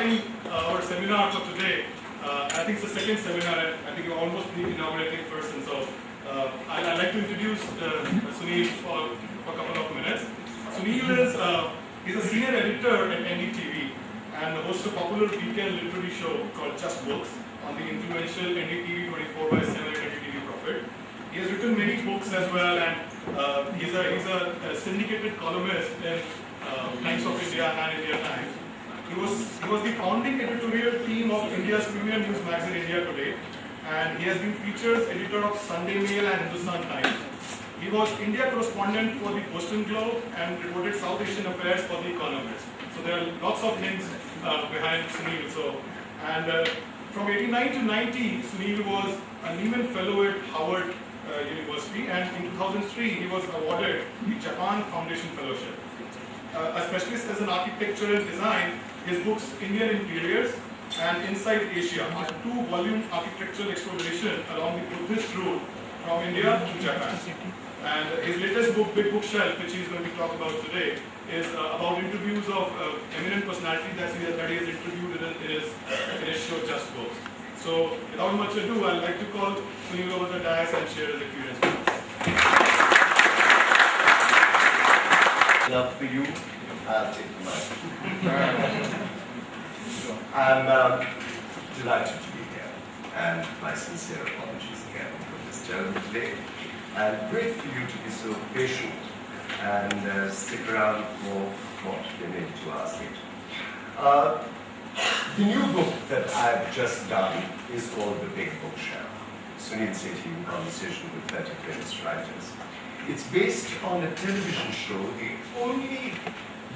starting our seminar for today. I think it's the second seminar, and I think you're almost the inaugurating person. So I'd like to introduce Sunil for a couple of minutes. Sunil is he's a senior editor at NDTV and hosts a popular weekend literary show called Just Books on the influential NDTV 24/7 NDTV Profit. He has written many books as well, and he's a syndicated columnist in Times of India and India Times. He was the founding editorial team of India's premier news magazine India Today, and he has been features editor of Sunday Mail and Hindustan Times. He was India correspondent for the Boston Globe and reported South Asian affairs for The Economist. So there are lots of links behind Sunil. From 89 to 90, Sunil was a Nieman Fellow at Howard University, and in 2003 he was awarded the Japan Foundation Fellowship. A specialist as an architecture and design, his books Indian Interiors and Inside Asia are two-volume architectural exploration along the Buddhist route from India to Japan. And his latest book, Big Bookshelf, which he's going to talk about today, is about interviews of eminent personalities that he has interviewed in his show Just Books. So without much ado, I'd like to call Sunil over the dais and share his experience with us. Love for you, I'll take the mic. I'm delighted to be here, and my sincere apologies again for this terrible delay. And great for you to be so patient and stick around for what you need to ask it. The new book that I've just done is called The Big Bookshelf, Sunil Sethi in conversation with 30 famous writers. It's based on a television show, the only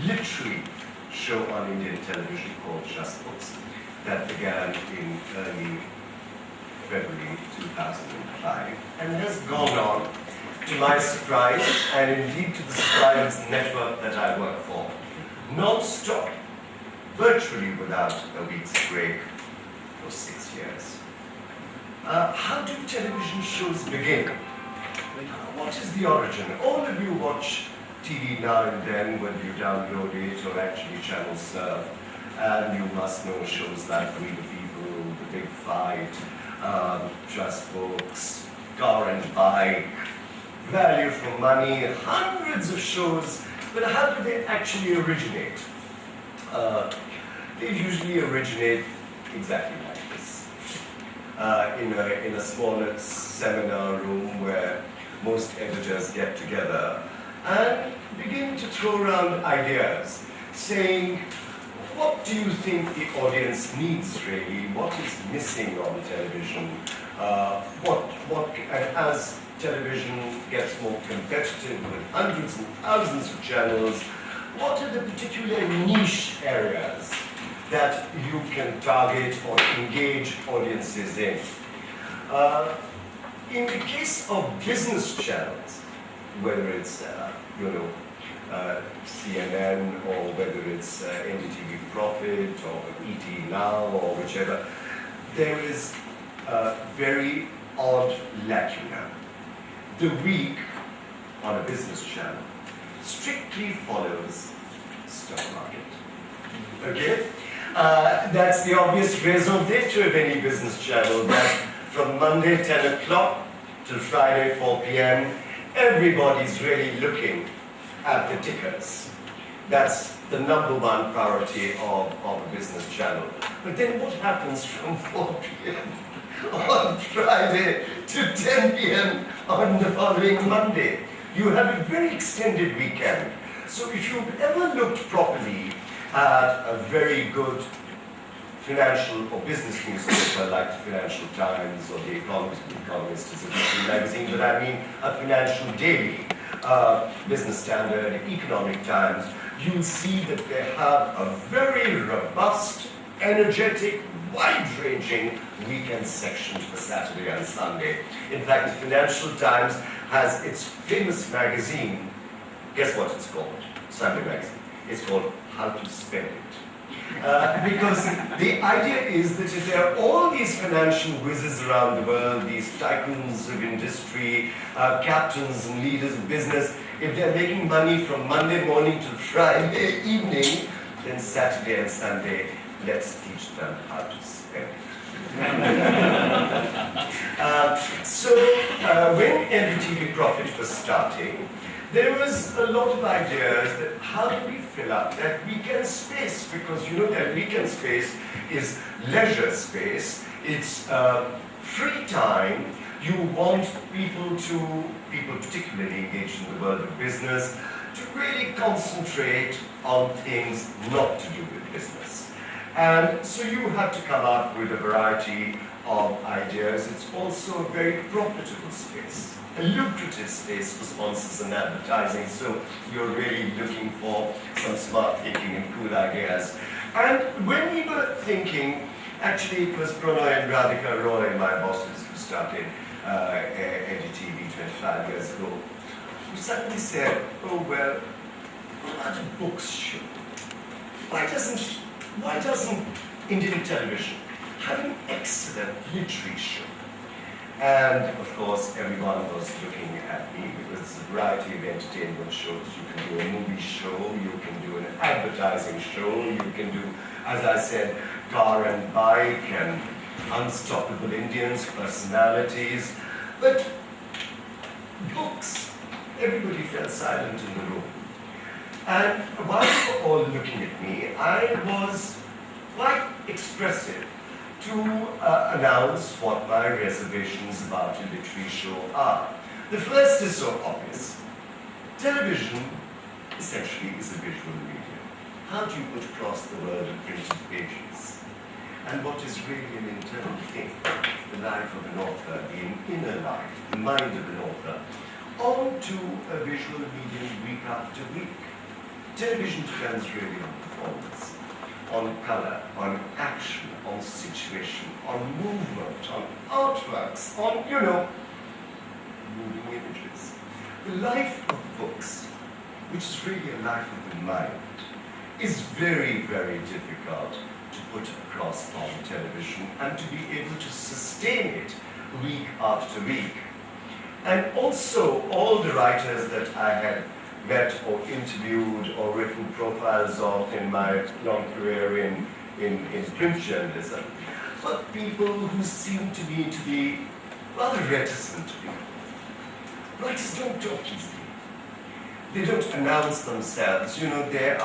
literary show on Indian television called Just Books, that began in early February 2005 and has gone on, to my surprise, and indeed to the surprise network that I work for, non-stop, virtually without a week's break for 6 years. How do television shows begin? What is the origin? All of you watch TV now and then when you download it or actually channel surf, and you must know shows like We the People, The Big Fight, Just Books, Car and Bike, Value for Money, hundreds of shows. But how do they actually originate? They usually originate exactly like this, in a smaller seminar room where most editors get together and begin to throw around ideas, saying, what do you think the audience needs really? What is missing on television? And as television gets more competitive with hundreds and thousands of channels, what are the particular niche areas that you can target or engage audiences in? In the case of business channels, whether it's CNN or whether it's NDTV Profit or ET Now or whichever, there is a very odd lacuna. The week on a business channel strictly follows stock market. Okay? That's the obvious raison d'etre of any business channel, that from Monday 10 o'clock till Friday 4 p.m., everybody's really looking at the tickers. That's the number one priority of a business channel. But then what happens from 4 p.m. on Friday to 10 p.m. on the following Monday? You have a very extended weekend. So if you've ever looked properly at a very good financial or business newspaper like the Financial Times or The Economist, The Economist is a weekly magazine, but I mean a financial daily, Business Standard, Economic Times, you'll see that they have a very robust, energetic, wide-ranging weekend section for Saturday and Sunday. In fact, the Financial Times has its famous magazine. Guess what it's called? Sunday magazine. It's called How to Spend It. Because the idea is that if there are all these financial whizzes around the world, these tycoons of industry, captains and leaders of business, if they're making money from Monday morning to Friday evening, then Saturday and Sunday let's teach them how to spell it. When NDTV Profit was starting, there was a lot of ideas that how do we fill up that weekend space, because you know that weekend space is leisure space, it's free time. You want people particularly engaged in the world of business, to really concentrate on things not to do with business. And so you have to come up with a variety of ideas. It's also a very profitable space, a lucrative space for sponsors and advertising, so you're really looking for some smart thinking and cool ideas. And when we were thinking, actually it was Pranay and Radhika Roy, my bosses, who started NDTV 25 years ago, who suddenly said, oh well, what about a books show? Why doesn't Indian television have an excellent literary show? And of course, everyone was looking at me because it's a variety of entertainment shows. You can do a movie show, you can do an advertising show, you can do, as I said, car and bike and unstoppable Indians, personalities. But books, everybody fell silent in the room. And while they were all looking at me, I was quite expressive to announce what my reservations about a literary show are. The first is so obvious. Television essentially is a visual medium. How do you put across the world of printed pages? And what is really an internal thing, the life of an author, the inner life, the mind of an author, onto a visual medium week after week. Television depends really on performance, on color, on action, on situation, on movement, on artworks, on, moving images. The life of books, which is really a life of the mind, is very, very difficult to put across on television and to be able to sustain it week after week. And also, all the writers that I had met or interviewed or written profiles of in my long career in print journalism, but people who seem to me to be rather reticent to be. Writers don't talk easily. They don't announce themselves. They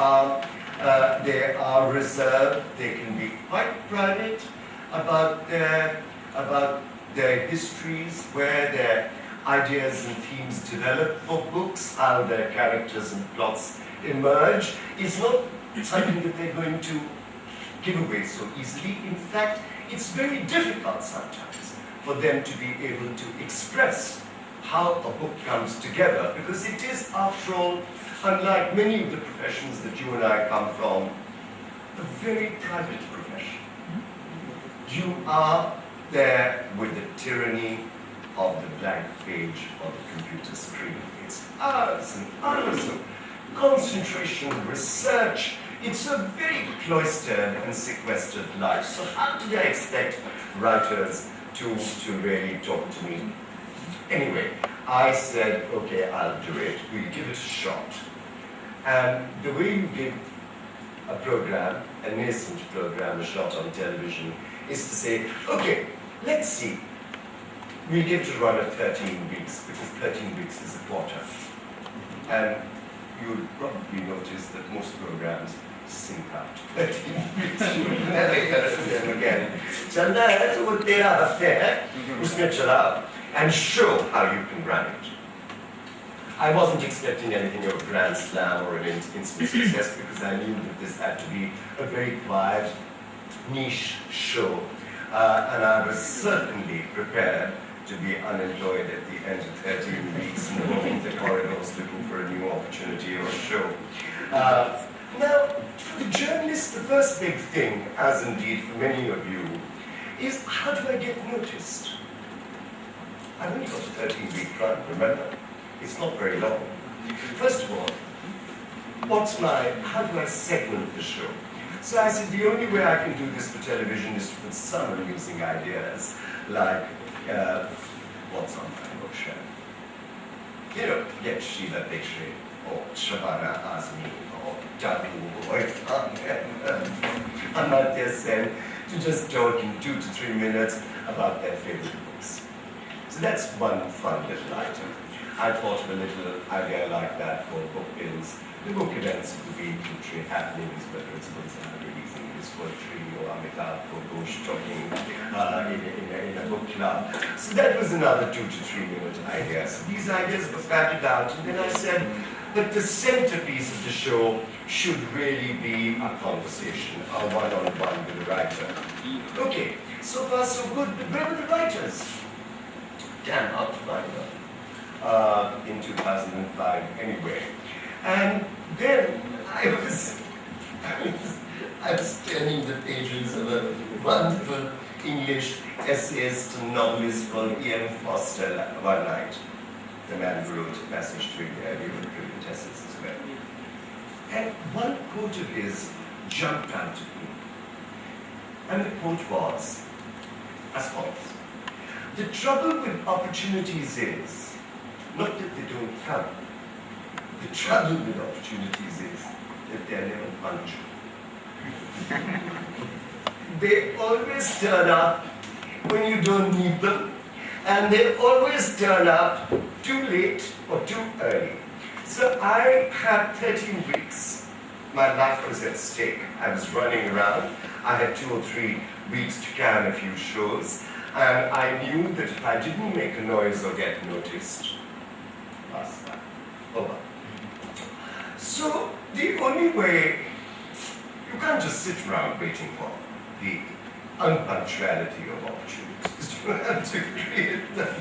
are reserved. They can be quite private about their histories, where their ideas and themes develop for books, how their characters and plots emerge. It's not something that they're going to give away so easily. In fact, it's very difficult sometimes for them to be able to express how a book comes together, because it is, after all, unlike many of the professions that you and I come from, a very private profession. You are there with the tyranny of the blank page of the computer screen. It's hours and hours of concentration, research. It's a very cloistered and sequestered life. So how did I expect writers to really talk to me? Anyway, I said, okay, I'll do it. We'll give it a shot. And the way you give a program, a nascent program, a shot on television, is to say, okay, let's see. We'll give it a run of 13 weeks, because 13 weeks is a quarter. And you'll probably notice that most programs sink after 13 weeks. You will never hear of them again. Chalna hai to wo tera hafte hai, usme chalao, and show how you can run it. I wasn't expecting anything of a grand slam or an instant success, because I knew that this had to be a very quiet, niche show. And I was certainly prepared to be unemployed at the end of 13 weeks and walking the corridors looking for a new opportunity or show. Now, for the journalist, the first big thing, as indeed for many of you, is how do I get noticed? I've only got a 13-week run, remember? It's not very long. First of all, how do I segment the show? So I said, the only way I can do this for television is to put some amusing ideas, like, what's on my bookshelf? Get Sheila Dixie, or Shabana Azmi or Dabu or Amartya Sen to just talk in 2 to 3 minutes about their favorite books. So that's one fun little item. I thought of a little idea like that for book bills. The book events of the week, literary happenings, whether it's Gonzalo releasing his poetry or Amitabh Ghosh talking in a book club. So that was another 2 to 3 minute idea. So these ideas were batted out, and then I said, but the centerpiece of the show should really be a conversation, a one-on-one with the writer. Okay, so far so good, but where were the writers? Damn, out to find them. In 2005 anyway. And then I was turning the pages of a wonderful English essayist and novelist called E.M. Foster one night. The man who wrote A Passage to India, he wrote brilliant essays as well. And one quote of his jumped out at me. And the quote was as follows: "The trouble with opportunities is not that they don't come. The trouble with opportunities is that they're never punctual." They always turn up when you don't need them, and they always turn up too late or too early. So I had 13 weeks. My life was at stake. I was running around. I had 2 or 3 weeks to can a few shows, and I knew that if I didn't make a noise or get noticed, over. So the only way, you can't just sit around waiting for the unpunctuality of opportunities. You have to create them.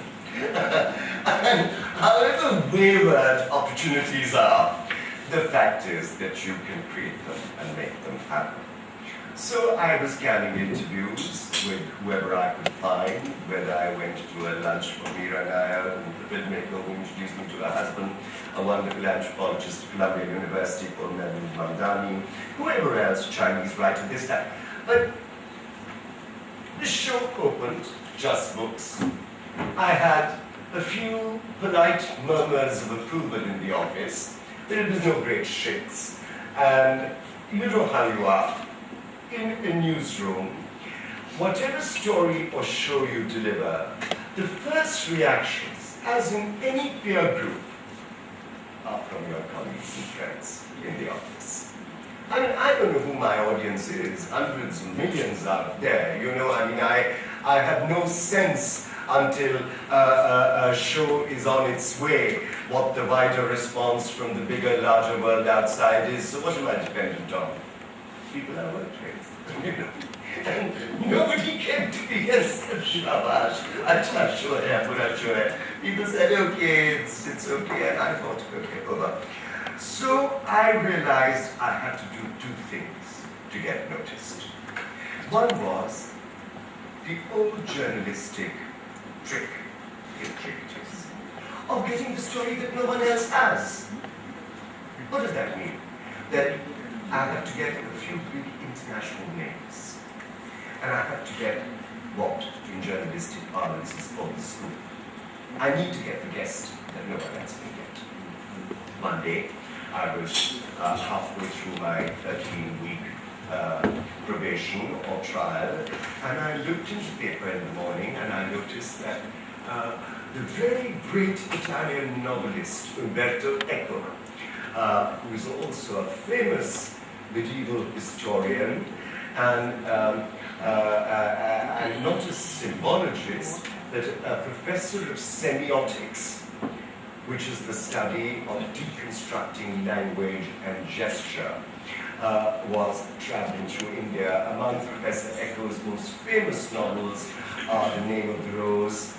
And however wayward opportunities are, the fact is that you can create them and make them happen. So I was scanning interviews with whoever I could find, whether I went to a lunch for Meera Nair, the filmmaker who introduced me to her husband, a wonderful anthropologist at Columbia University called Melvin Mandani, whoever else, Chinese writer, this, that. But the show opened, just books. I had a few polite murmurs of approval in the office, but it was no great shits. And you know how you are. In a newsroom, whatever story or show you deliver, the first reactions, as in any peer group, are from your colleagues and friends in the office. I mean, I don't know who my audience is, hundreds of millions out there, you know, I mean, I have no sense until a show is on its way, what the wider response from the bigger, larger world outside is. So what am I dependent on? People I worked with, you know. And nobody came to me and said, Shabash, acha sure hai, pura sure hai. People said, okay, it's okay, and I thought, okay, over. So I realized I had to do 2 things to get noticed. One was the old journalistic trick in cricketers of getting the story that no one else has. What does that mean? That I have to get a few big international names. And I have to get what, in journalistic parlance, is called the scoop. I need to get the guest that no one else can get. One day, I was halfway through my 13-week probation or trial, and I looked in the paper in the morning, and I noticed that the very great Italian novelist Umberto Eco, who is also a famous medieval historian and not a symbologist, but a professor of semiotics, which is the study of deconstructing language and gesture, was traveling through India. Among Professor Eco's most famous novels are The Name of the Rose,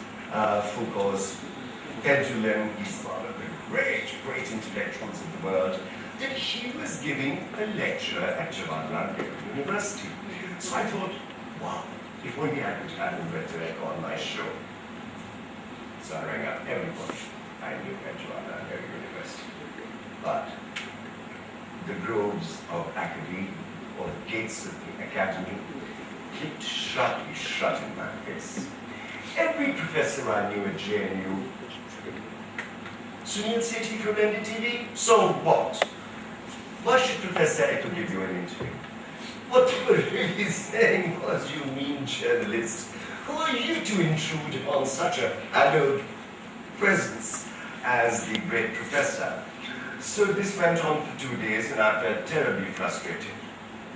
Foucault's Pendulum. He's one of the great, great intellectuals of the world. That he was giving a lecture at Jawaharlal Nehru University. So I thought, wow, if only I could have Umberto Eco on my show. So I rang up everybody I knew at Jawaharlal Nehru University. But the groves of academia, or the gates of the academy, kept sharply shut in my face. Every professor I knew at JNU Sunil Sethi from NDTV. So what? Why should Professor Echo give you an interview? What they were really saying was, you mean journalist, who are you to intrude upon such a hallowed presence as the great professor? So this went on for 2 days and I felt terribly frustrated.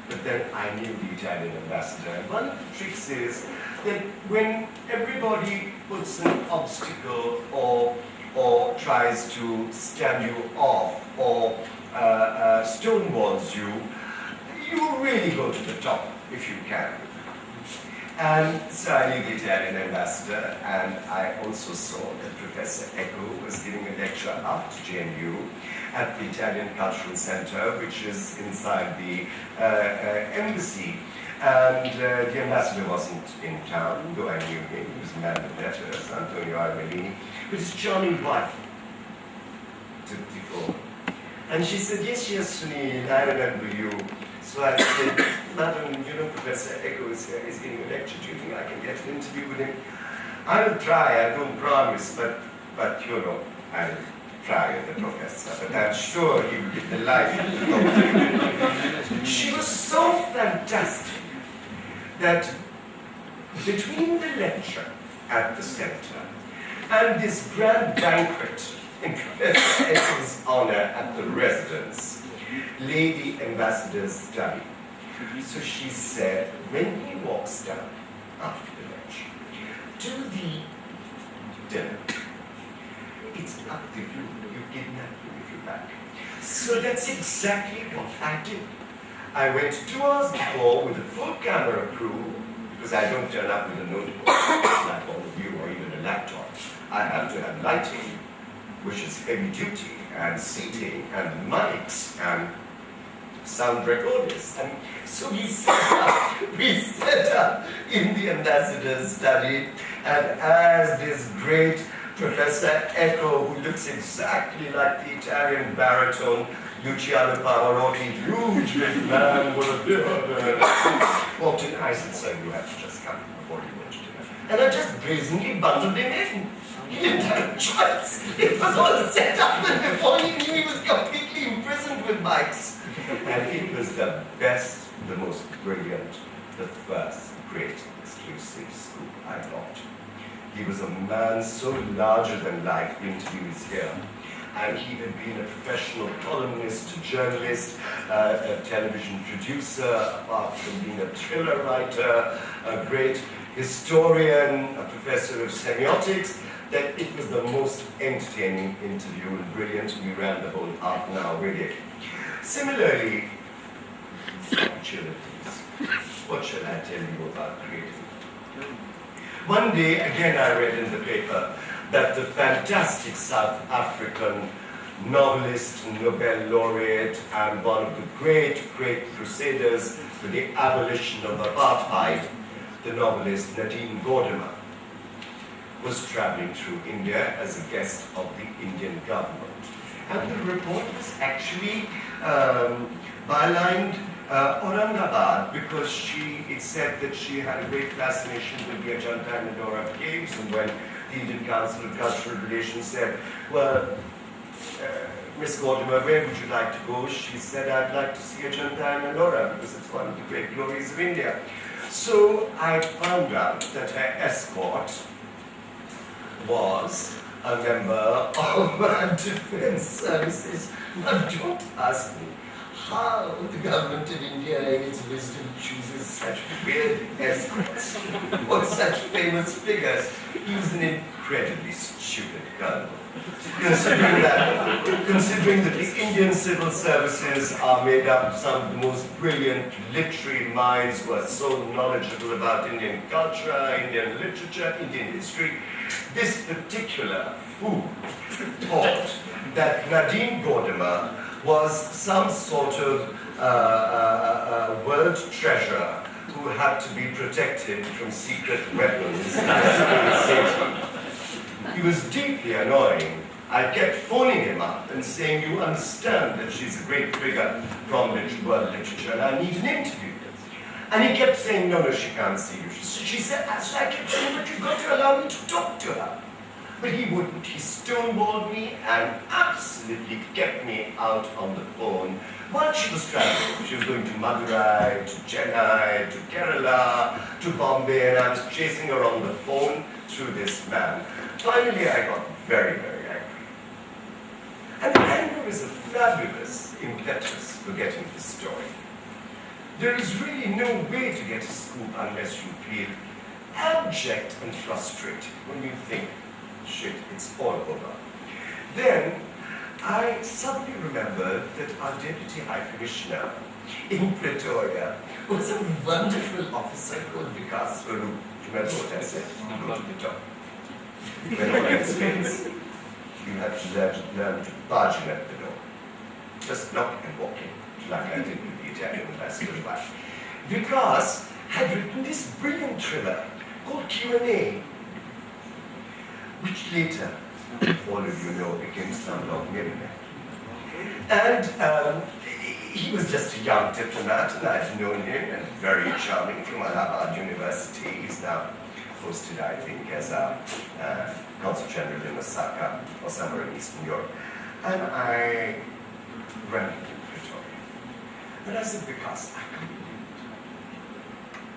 But then I knew the Italian ambassador. And one of the tricks is that when everybody puts an obstacle or tries to stand you off or stonewalls you, you really go to the top if you can. And so I knew the Italian ambassador, and I also saw that Professor Echo was giving a lecture after JNU at the Italian Cultural Center, which is inside the embassy. And the ambassador wasn't in town, though I knew him. He was a man of letters, Antonio Armelini, with his charming wife, 54. And she said, yes, Sunil, I remember you. So I said, Madam, you know, Professor Echo is here, he's giving a lecture. Do you think I can get an interview with him? I will try, I don't promise, but you know, I will try with the professor, but I'm sure he will be delighted to talk to you. She was so fantastic that between the lecture at the center and this grand banquet in Professor Echo's honor at the residence, lady ambassador's study. So she said, when he walks down after the lecture to the dinner, it's up to you. You kidnap him if you like. So that's exactly what I did. I went 2 hours before with a full camera crew, because I don't turn up with a notebook like all of you, or even a laptop. I have to have lighting, which is heavy duty, and seating, and mics, and sound recorders. And so we set up in the ambassador's study, and as this great Professor Echo, who looks exactly like the Italian baritone Luciano Pavarotti, huge big man with a beard, walked in, I said, sir, you have to just come before you went to dinner. And I just brazenly bundled him in. He didn't have a choice. It was all set up, and before he knew, he was completely imprisoned with mics. And it was the best, the most brilliant, the first great exclusive scoop, I thought. He was a man so larger than life, the interview is here. And he had been a professional columnist, a journalist, a television producer, apart from being a thriller writer, a great historian, a professor of semiotics, that it was the most entertaining interview and brilliant. We ran the whole half an hour with it. Similarly, what shall I tell you about creativity? One day, again, I read in the paper that the fantastic South African novelist, Nobel laureate, and one of the great crusaders for the abolition of apartheid, the novelist Nadine Gordimer, was traveling through India as a guest of the Indian government. And the report was actually bylined Aurangabad, because it said that she had a great fascination with the Ajanta and Ellora caves, and when the Indian Council of Cultural Relations said, well, Miss Gordimer, where would you like to go? She said, I'd like to see Ajanta and Ellora, because it's one of the great glories of India. So I found out that her escort was a member of defense services. Now, don't ask me how the government of India, in its wisdom, chooses such weird escorts or such famous figures. He was an incredibly stupid colonel. Considering that the Indian civil services are made up of some of the most brilliant literary minds who are so knowledgeable about Indian culture, Indian literature, Indian history, this particular fool thought that Nadine Gordimer was some sort of world treasure who had to be protected from secret weapons. He was deeply annoying. I kept phoning him up and saying, you understand that she's a great figure from world literature and I need an interview. And he kept saying, no, she can't see you. She said, so I kept saying, but you've got to allow me to talk to her. But he wouldn't. He stonewalled me and absolutely kept me out on the phone while she was traveling. She was going to Madurai, to Chennai, to Kerala, to Bombay, and I was chasing her on the phone through this man. Finally, I got very, very angry. And anger is a fabulous impetus for getting the story. There is really no way to get a scoop unless you feel abject and frustrated when you think, shit, it's all over. Then, I suddenly remembered that our Deputy High Commissioner in Pretoria was a wonderful officer called Vikas Swarup. Remember what I said? Go to the top. When all else fails, you have to learn to barge in at the door. Just knock and walk in, like I did with the Italian ambassador's wife. Vikas had written this brilliant thriller called Q&A, which later, all of you know, became Slumdog Millionaire. And he was just a young diplomat, and I've known him, and very charming from Allahabad University. He's now posted, I think, as a consul general in Osaka or somewhere in Eastern Europe. And I ran into Pretoria. And I said, Vikas, I can't believe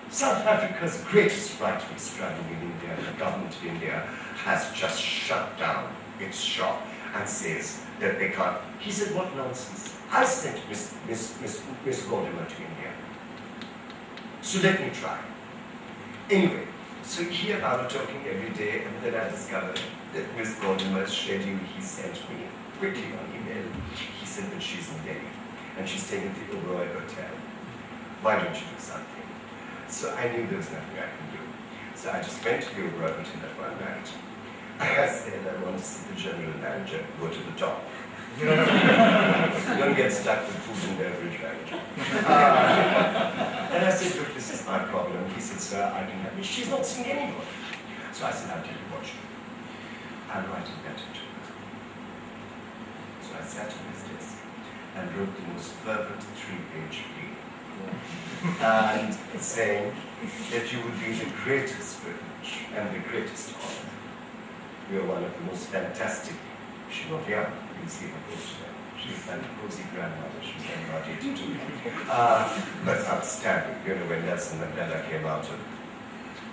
it. South Africa's greatest right-wing struggle in India, the government of India, has just shut down its shop and says that they can't. He said, what nonsense. I sent Miss Gordimer to India. So let me try. Anyway, so he and I were talking every day, and then I discovered that Miss Gordimer's schedule he sent me quickly on email. He said that she's in Delhi, and she's staying at the Oberoi Hotel. Why don't you do something? So I knew there was nothing I could do. So I just went to the Oberoi Hotel at one night. I said, I want to see the general manager, go to the top. Don't get stuck with food and beverage manager. And I said, look, this is my problem. He said, sir, I can help you. She's not seeing anybody. So I said, I'll tell you what you do. I'll write a letter to her. So I sat on his desk and wrote the most fervent 3-page plea. And saying that you would be the greatest privilege and the greatest honor. You are one of the most fantastic. She's not young. You can see her photo. She's like a cozy grandmother. She's about 82. But outstanding. You know, when Nelson Mandela came out of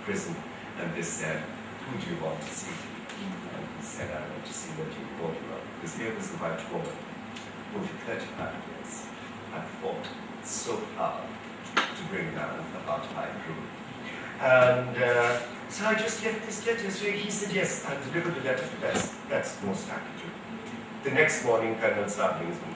prison and they said, who do you want to see? And he said, I want to see Nadine Gordimer. Because here was the white woman who for 35 years had fought so hard to bring down the apartheid rule. And so I just left this letter. So he said, yes, I'll deliver the letter. That's most I can do. The next morning, Colonel Saab brings me.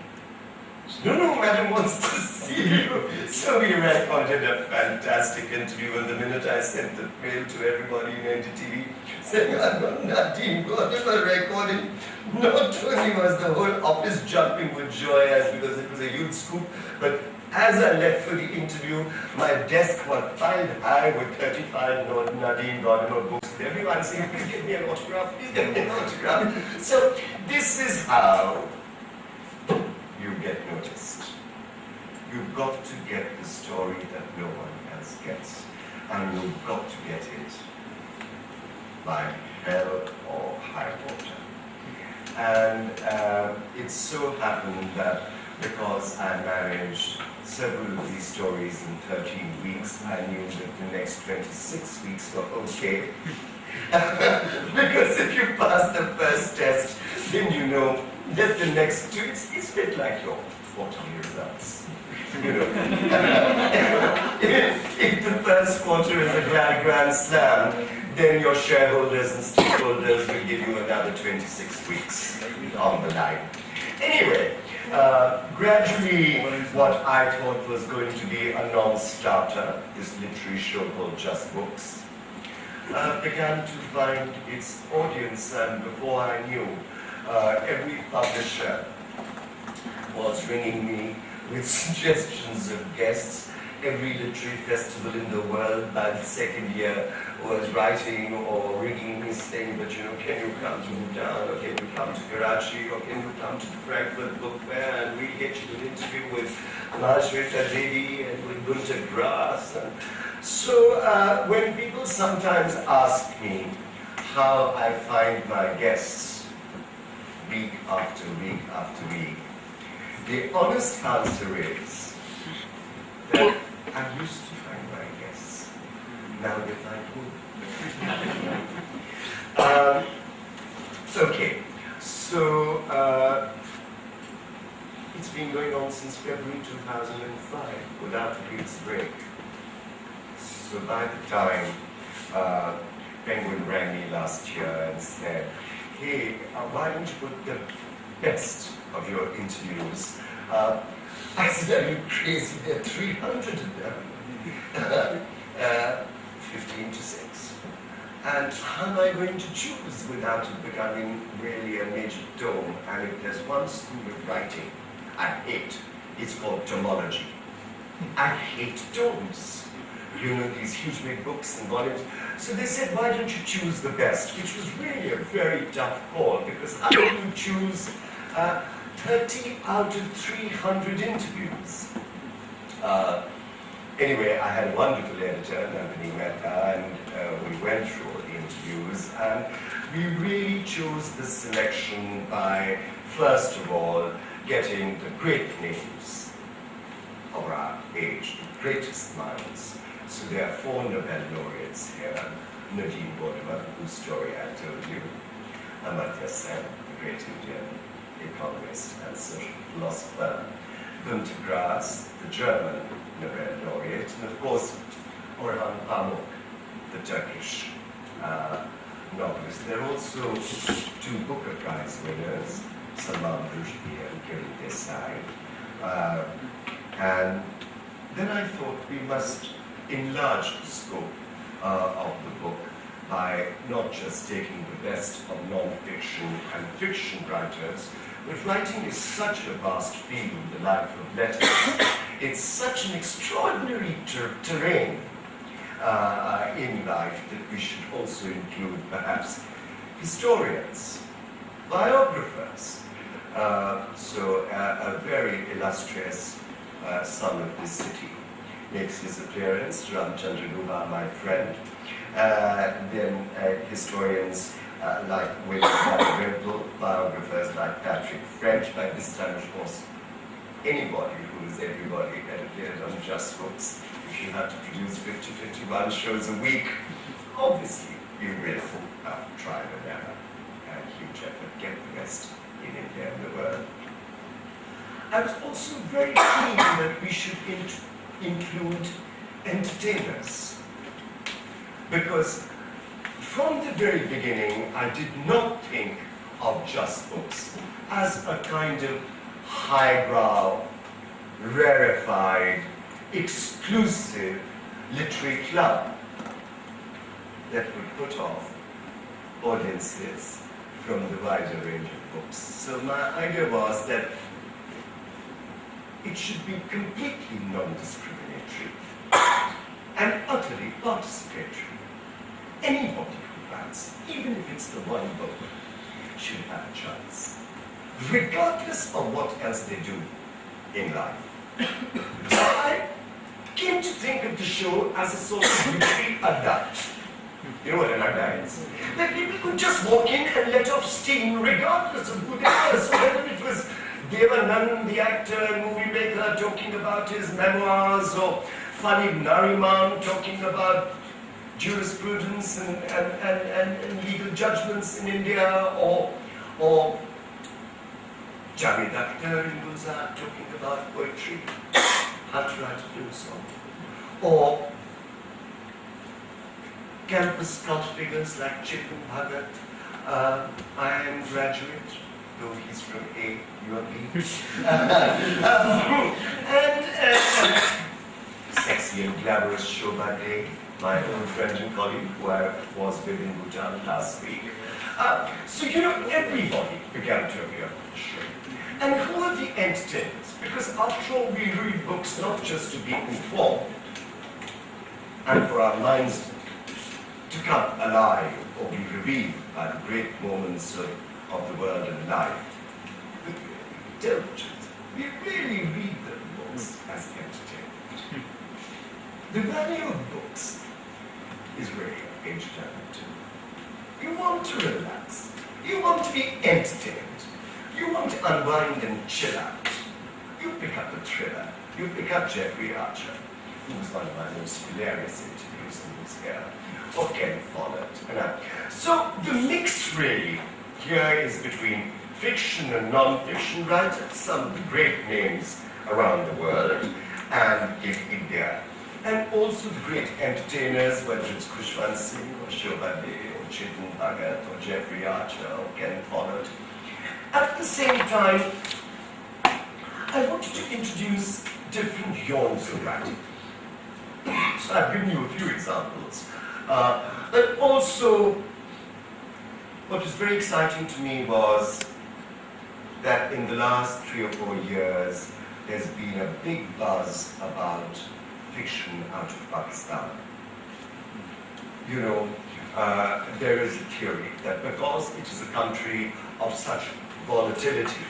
No, madam wants to see you. So we recorded a fantastic interview, and the minute I sent the mail to everybody in NDTV, saying, I'm not Nadine Gordimer recording, not only was the whole office jumping with joy because it was a huge scoop, but as I left for the interview, my desk was piled high with 35 Nadine Gordimer books. Everyone saying, please give me an autograph, please give me an autograph. So this is how you get noticed. You've got to get the story that no one else gets. And you've got to get it by hell or high water. And it so happened that because I managed several of these stories in 13 weeks, I knew that the next 26 weeks were okay. Because if you pass the first test, then you know that the next two, it's a bit like your 40-year results. You know, if the first quarter is a grand slam, then your shareholders and stakeholders will give you another 26 weeks on the line. Anyway, gradually what I thought was going to be a non-starter, this literary show called Just Books, began to find its audience, and before I knew, every publisher was ringing me with suggestions of guests. Every literary festival in the world by the second year was writing or ringing me saying, but you know, can you come to Bhutan, or can you come to Karachi, or can you come to the Frankfurt Book Fair, and we'll get you an interview with Margareta Devi and with Gunter Grass. And so when people sometimes ask me, how I find my guests week after week after week, the honest answer is that I used to find my guests. Now they find me. Okay, so it's been going on since February 2005 without a week's break. So by the time Penguin rang me last year and said, hey, why don't you put the best of your interviews? I said, are you crazy? There are 300 of them. 15 to 6. And how am I going to choose without it becoming really a major tome? And if there's one school of writing I hate, it's called tomology. I hate tomes. You know, these huge big books and volumes. So they said, why don't you choose the best? Which was really a very tough call, because how do you choose 30 out of 300 interviews? Anyway, I had a wonderful editor, Nandini Mehta, and we went through all the interviews, and we really chose the selection by, first of all, getting the great names of our age, the greatest minds. So there are 4 Nobel laureates here. Nadine Gordimer, whose story I told you. Amartya Sen, the great Indian economist and social philosopher. Günter Grass, the German Nobel laureate. And of course, Orhan Pamuk, the Turkish novelist. There are also 2 Booker Prize winners, Salman Rushdie and Kiran Desai. And then I thought we must enlarge the scope of the book by not just taking the best of non-fiction and fiction writers, but writing is such a vast field, the life of letters. It's such an extraordinary terrain in life that we should also include perhaps historians, biographers. So a very illustrious son of this city makes his appearance, Ramchandra Guha, my friend. Then historians like William Dalrymple, biographers like Patrick French. By this time, of course, anybody who is everybody had appeared on Just Books. If you had to produce 50, 51 shows a week, obviously you will trial and error and huge effort, get the best in India and the world. I was also very keen that we should include entertainers, because from the very beginning I did not think of Just Books as a kind of highbrow, rarefied, exclusive literary club that would put off audiences from the wider range of books. So my idea was that it should be completely non-discriminatory and utterly participatory. Anybody who writes, even if it's the one book, should have a chance, regardless of what else they do in life. So I came to think of the show as a sort of literary adda. You know what an adda is? That people could just walk in and let off steam regardless of who they were. So whether it was Devanand, the actor and movie maker, talking about his memoirs, or Funny Nariman talking about jurisprudence and legal judgments in India, or Javed Akhtar in Gulzar talking about poetry, how to write a film song, or campus cult figures like Chetan Bhagat, IIM graduate, though he's from A, you are B. And sexy and glamorous Shobha Day, my old friend and colleague who I was with in Bhutan last week. So, you know, everybody began to appear on the show. And who are the entertainers? Because after all, we read books not just to be informed and for our minds to come alive or be revealed by the great moments of the world and life. We don't just, we really read the books as entertainment. The value of books is really age-determined too. You want to relax. You want to be entertained. You want to unwind and chill out. You pick up a thriller. You pick up Jeffrey Archer, who was one of my most hilarious interviews in this year, or Ken Follett. So the mix really here is between fiction and non-fiction writers, some of the great names around the world and in India. And also the great entertainers, whether it's Khushwant Singh or Shobha Dey or Chetan Bhagat or Jeffrey Archer or Ken Follett. At the same time, I wanted to introduce different genres of writing. So I've given you a few examples. But also, what was very exciting to me was that in the last 3 or 4 years, there's been a big buzz about fiction out of Pakistan. You know, there is a theory that because it is a country of such volatility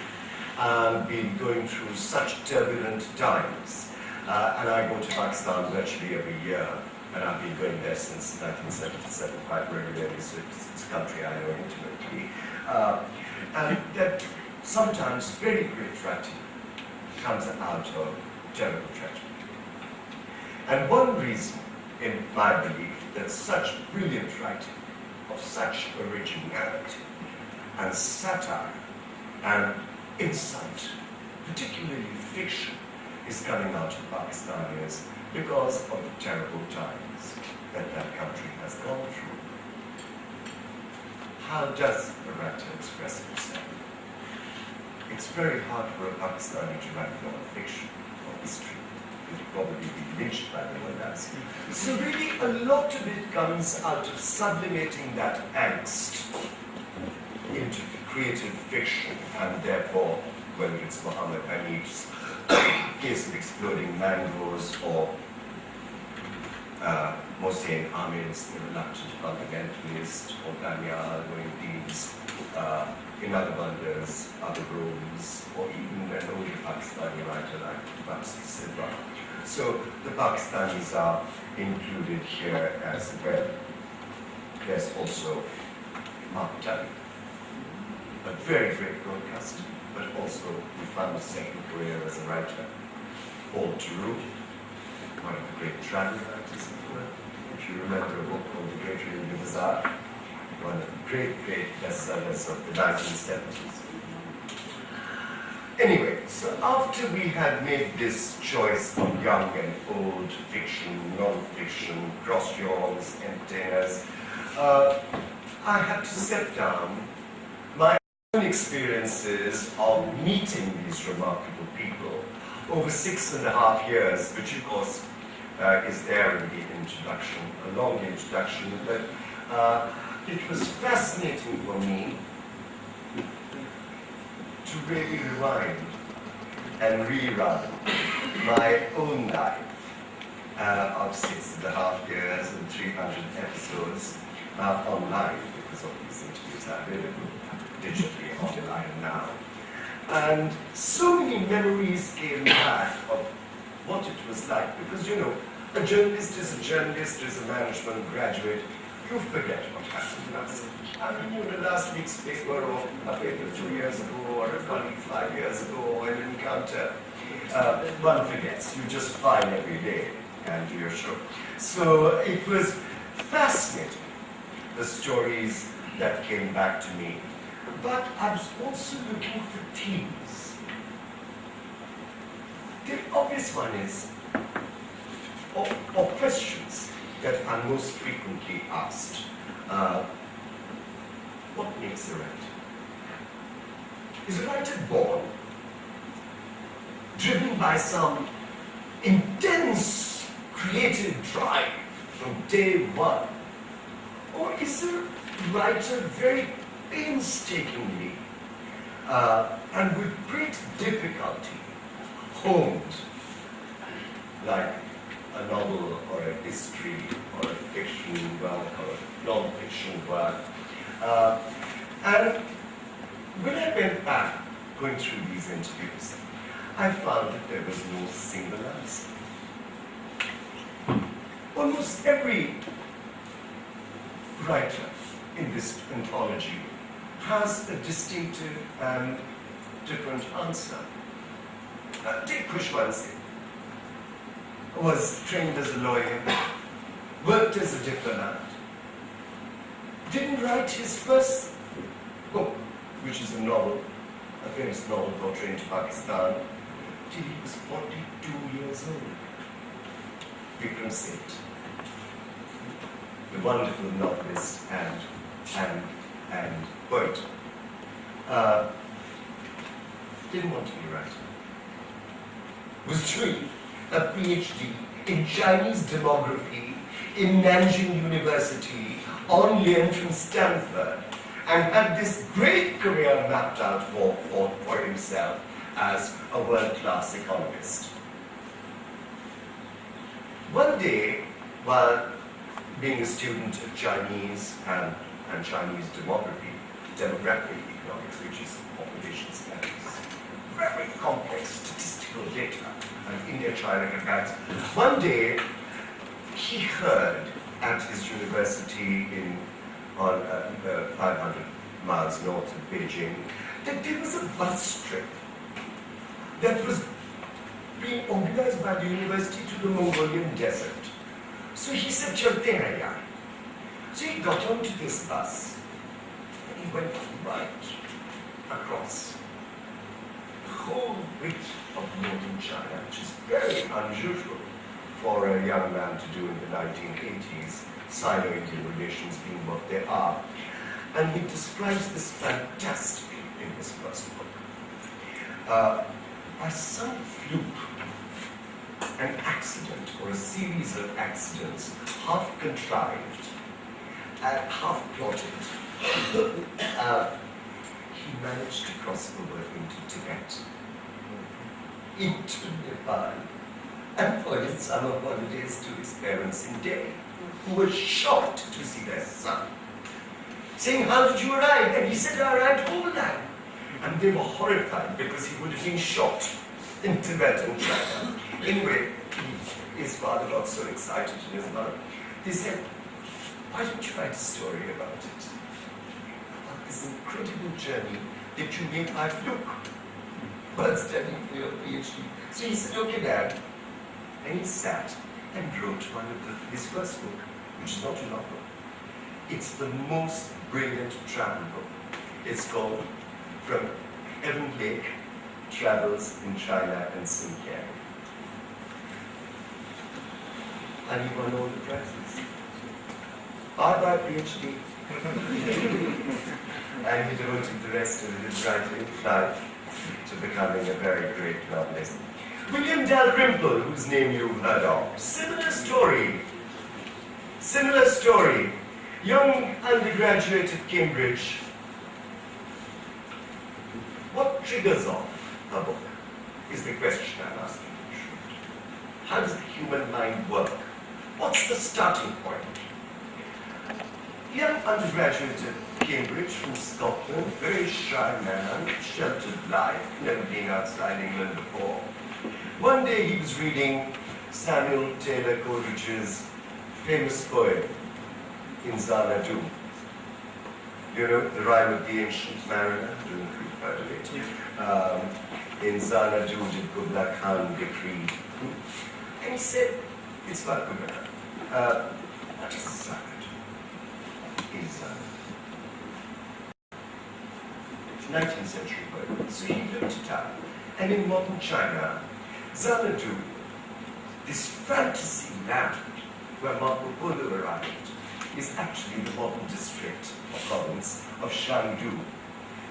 and been going through such turbulent times, and I go to Pakistan virtually every year, and I've been going there since 1977 quite regularly, so it's a country I know intimately, and that sometimes very great writing comes out of terrible tragedy. And one reason, in my belief, that such brilliant writing, of such originality, and satire, and insight, particularly fiction, is coming out of Pakistan is because of the terrible times that that country has gone through. How does a writer express himself? It's very hard for a Pakistani to write non-fiction or history. It would probably be lynched by the one else. So really a lot of it comes out of sublimating that angst into creative fiction, and therefore, whether it's Muhammad Hanif's Case of Exploding Mangoes or Mohsen Ahmed's The Reluctant Fundamentalist, or Daniel Moindi's In Other Wonders, Other Rooms, or even an older Pakistani writer like Vamsi Silva. So the Pakistanis are included here as well. There's also Mark Tully, a very great broadcaster, but also who found a second career as a writer. Paul Theroux, one of the great travel writers of the world. If you remember a book called The Great Reading Bazaar, one of the great bestsellers of the 1970s. Anyway, so after we had made this choice of young and old, fiction, non-fiction, cross-genres, entertainers, I had to set down my own experiences of meeting these remarkable people over 6.5 years, which of course is there in the introduction, a long introduction, but it was fascinating for me to really rewind and rerun my own life of 6.5 years and 300 episodes online, because all these interviews are available digitally online now. And so many memories came back of what it was like, because you know, a journalist is a management graduate. You forget what happened last week. I mean, you know, last week's paper, or a paper 2 years ago, or a colleague 5 years ago, or an encounter. One forgets. You just file every day and do your show. So it was fascinating, the stories that came back to me. But I was also looking for themes. The obvious one is, or questions that are most frequently asked. What makes a writer? Is a writer born, driven by some intense creative drive from day one? Or is a writer very painstakingly and with great difficulty honed, like a novel or a history or a fiction work or a non-fiction work? And when I went back going through these interviews, I found that there was no single answer. Almost every writer in this anthology has a distinctive and different answer. Take Khushwant Singh, who was trained as a lawyer, worked as a diplomat, didn't write his first book, which is a novel, a famous novel called Train to Pakistan, till he was 42 years old. Vikram Seth, the wonderful novelist and poet, didn't want to be a writer. Was doing a PhD in Chinese demography in Nanjing University, on loan from Stanford, and had this great career mapped out for himself as a world-class economist. One day, while being a student of Chinese and Chinese demographic economics, which is population studies, very complex statistical data, and India-China impacts, one day he heard at his university on 500 miles north of Beijing that there was a bus trip that was being organized by the university to the Mongolian desert. So he said, "Chalte hain yaar." So he got onto this bus and he went right across the whole width of northern China, which is very unusual for a young man to do in the 1980s, Sino-Indian relations being what they are. And he describes this fantastically in his first book. By some fluke, an accident or a series of accidents, half contrived and half plotted, he managed to cross over into Tibet, into Nepal, and for his summer holidays to his parents in Delhi, who were shocked to see their son, saying, "How did you arrive?" And he said, "I arrived overland." And they were horrified because he would have been shot in Tibet and China. Anyway, his father got so excited and his mother, they said, "Why don't you write a story about it? About this incredible journey that you made by fluke while studying for your PhD." So he said, "Okay, Dad." And he sat and wrote his first book, which is not a novel. It's the most brilliant travel book. It's called From Heaven Lake, Travels in China and Xinjiang. And he won all the prizes. Bye-bye PhD. And he devoted the rest of his writing life to becoming a very great novelist. William Dalrymple, whose name you've heard of, similar story. Similar story. Young undergraduate at Cambridge. What triggers off a book is the question I'm asking you. How does the human mind work? What's the starting point? Young undergraduate at Cambridge from Scotland, very shy man, sheltered life, never been outside England before. One day he was reading Samuel Taylor Coleridge's famous poem, In Xanadu. You know, the rhyme of the ancient mariner, by the way. In Xanadu did Kubla Khan decree. And he said, it's about Kubla. What is Xanadu? In Xanadu. It's 19th century poem. So he looked it up. And in modern China, Xanadu, this fantasy land where Marco Polo arrived, is actually the modern district or province of Shandu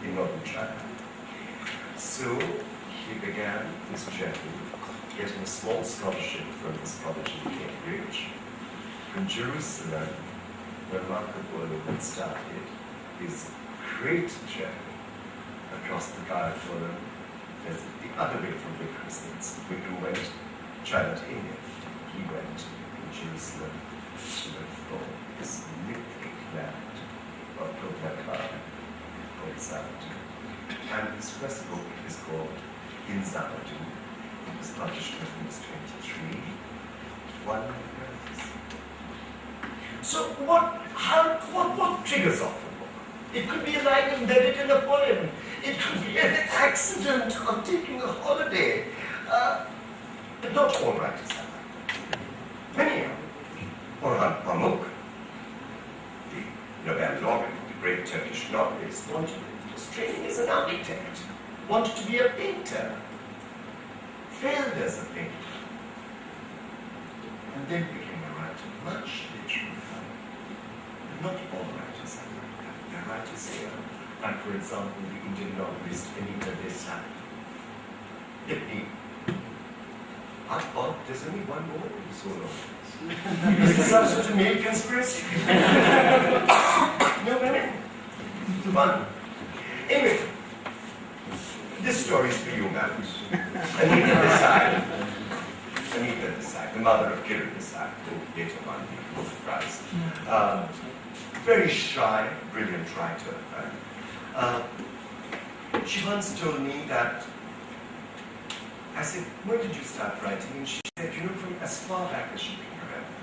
in northern China. So he began his journey, getting a small scholarship from his college in Cambridge, from Jerusalem, where Marco Polo had started his great journey across the Karakoram, as the other way from Vikram Seth. Vikram went China to India. He went from Jerusalem to look for this mythic land of Kubla Khan called Xanadu. And his first book is called In Xanadu. It was published when he was 23. One prizes. So what triggers off a book? It could be a line embedded in a poem. It could be an accident of taking a holiday. But not all writers have that. Many are. Orhan Pamuk, the Nobel laureate, the great Turkish novelist, was training as an architect, wanted to be a painter, failed as a painter, and then became a writer much later in life. Not all writers are like that. There are writers here, and for example, the Indian novelist Anita Desai. I thought there's only one woman in this whole audience. Is this some sort of male conspiracy? No women. One. Anyway, this story is for you, ma'am. Anita Desai, the mother of Kiran Desai, who later won the Booker Prize. Very shy, brilliant writer. She once told me that, I said, when did you start writing? And she said, from as far back as she can remember.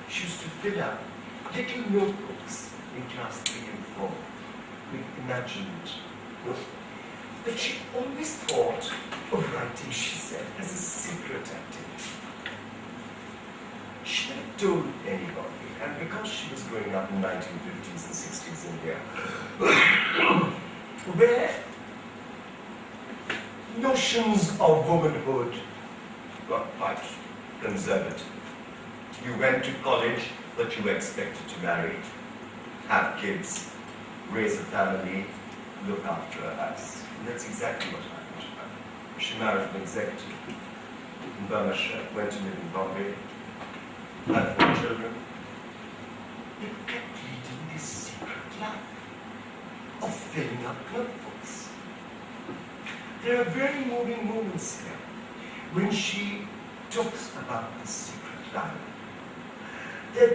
She used to fill up little notebooks in class 3 and 4 with imagined notes. But she always thought of writing, she said, as a secret activity. She never told anybody, and because she was growing up in 1950s and 60s India, where notions of womanhood were quite conservative. You went to college, but you were expected to marry, have kids, raise a family, look after a house. And that's exactly what happened to her. She married an executive in Burma, went to live in Bombay, had 4 children. They kept leading this secret life of filling up notebooks. There are very moving moments here when she talks about the secret life. That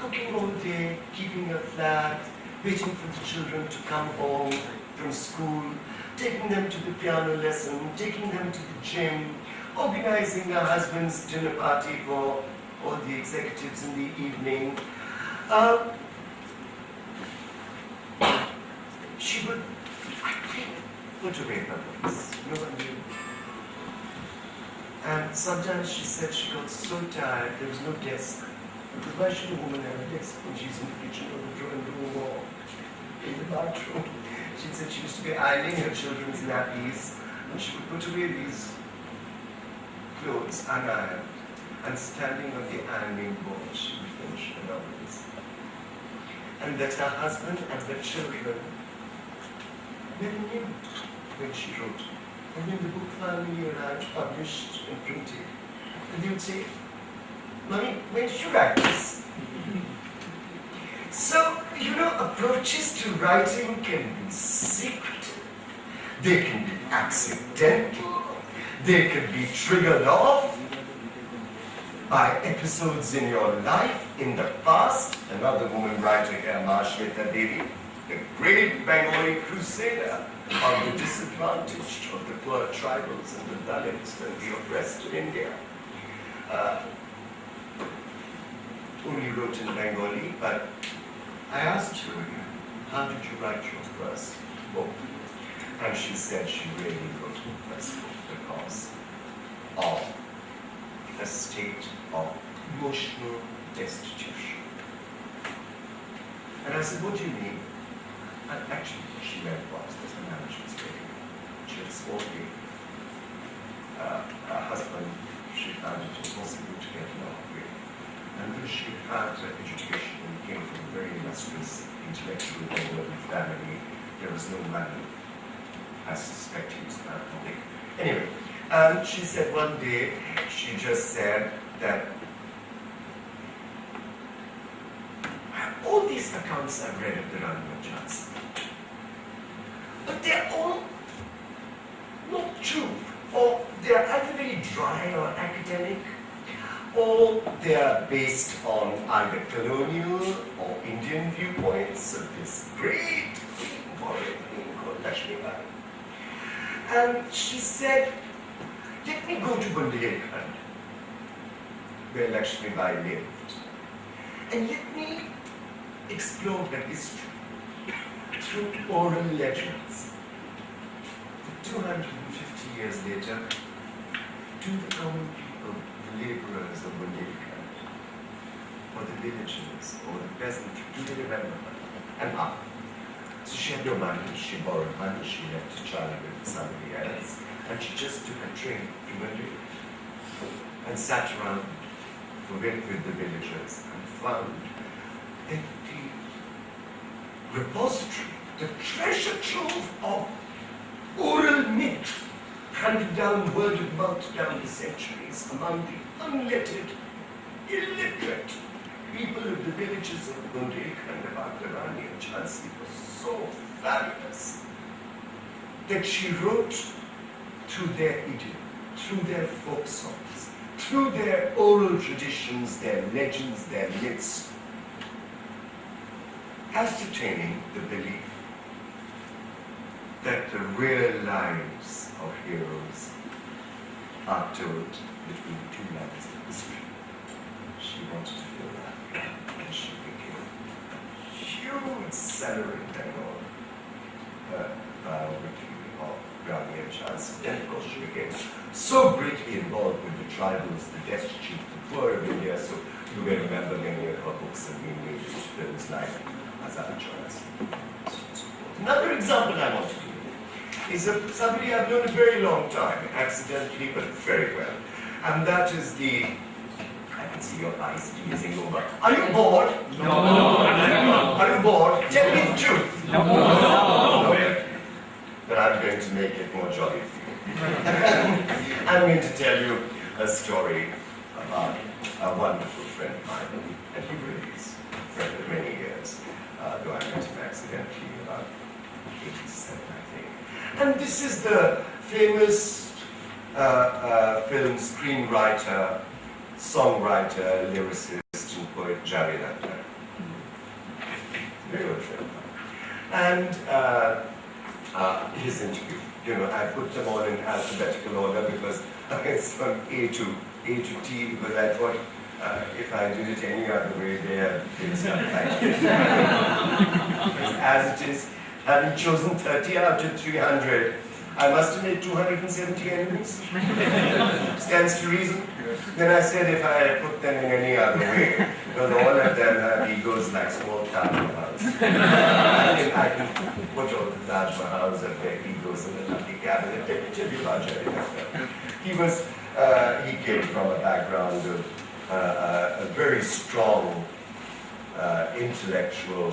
cooking all day, keeping a flat, waiting for the children to come home from school, taking them to the piano lesson, taking them to the gym, organizing her husband's dinner party for all the executives in the evening. She would put away her books. No one knew. And sometimes she said she got so tired, there was no desk. Because why should a woman have a desk when she's in the kitchen or the drawing room or in the bathroom? She said she used to be ironing her children's nappies, and she would put away these clothes unironed, and standing on the ironing board, she would finish her novels. And that her husband and the children never knew when she wrote. And when the book finally arrived, published and printed, and they would say, "Mommy, when did you write this?" So, approaches to writing can be secretive, they can be accidental, they can be triggered off by episodes in your life in the past. Another woman writer here, Mahashweta Devi, the great Bengali crusader of the disadvantaged, of the poor tribals and the Dalits and the oppressed in India. Only wrote in Bengali, but I asked her, how did you write your first book? And she said she really wrote her first book because of a state of emotional destitution. And I said, what do you mean? And actually, she went was that her marriage was failing. She had small baby. Her husband, she found it impossible to get along with. And when she had her education and came from a very illustrious intellectual Bengali family, there was no money. I suspect he was Catholic. Anyway, she said one day, she just said that all these accounts I've read of the Rani Johnson, but they're all not true, or they're either very dry or academic, or they're based on either colonial or Indian viewpoints of this great warrior called Lakshmi Bai. And she said, let me go to Bundelkhand, where Lakshmi Bai lived. And let me explore the history through oral legends. 250 years later, do the common people, the laborers of Bundelkhand, or the villagers, or the peasantry, do they remember her? And how? So she had no money, she borrowed money, she left a child with somebody else, and she just took a train to Bundelkhand and sat around with the villagers and found that the repository, the treasure trove of oral myth handed down word of mouth down the centuries among the unlettered, illiterate people of the villages of Bundelkhand about Rani and Jhansi was so fabulous that she wrote through their idiom, through their folk songs, through their oral traditions, their legends, their myths, ascertaining the belief that the real lives of heroes are told between two lines of history. She wanted to feel that, and she became a huge celebrant and all her biography of Rani and Jhansi. Then, of course, she became so greatly involved with the tribals, the destitute, the poor of India. So you may remember many of her books and being made into films like Azad Jhansi. Another example I want to give is somebody I've known a very long time, accidentally but very well. And that is I can see your eyes glazing over. Are you bored? No. Are you bored? Tell me the truth. No. Okay. But I'm going to make it more jolly for you. I'm going to tell you a story about a wonderful friend of mine, and he really is a friend of many years, though I met him accidentally about 87, I think. And this is the famous film screenwriter, songwriter, lyricist, and poet Javed Akhtar. Very good friend of mine. And his interview, I put them all in alphabetical order because it's from A to T, because I thought if I did it any other way, they'd start fighting. As it is, having chosen 30 out of 300, I must have made 270 enemies. Stands to reason. Then I said if I put them in any other way, because all of them have egos like small Taj Mahals. I can put all the Taj Mahals of their egos in a lovely cabinet. Let me tell you about Javed. He came from a background of a very strong intellectual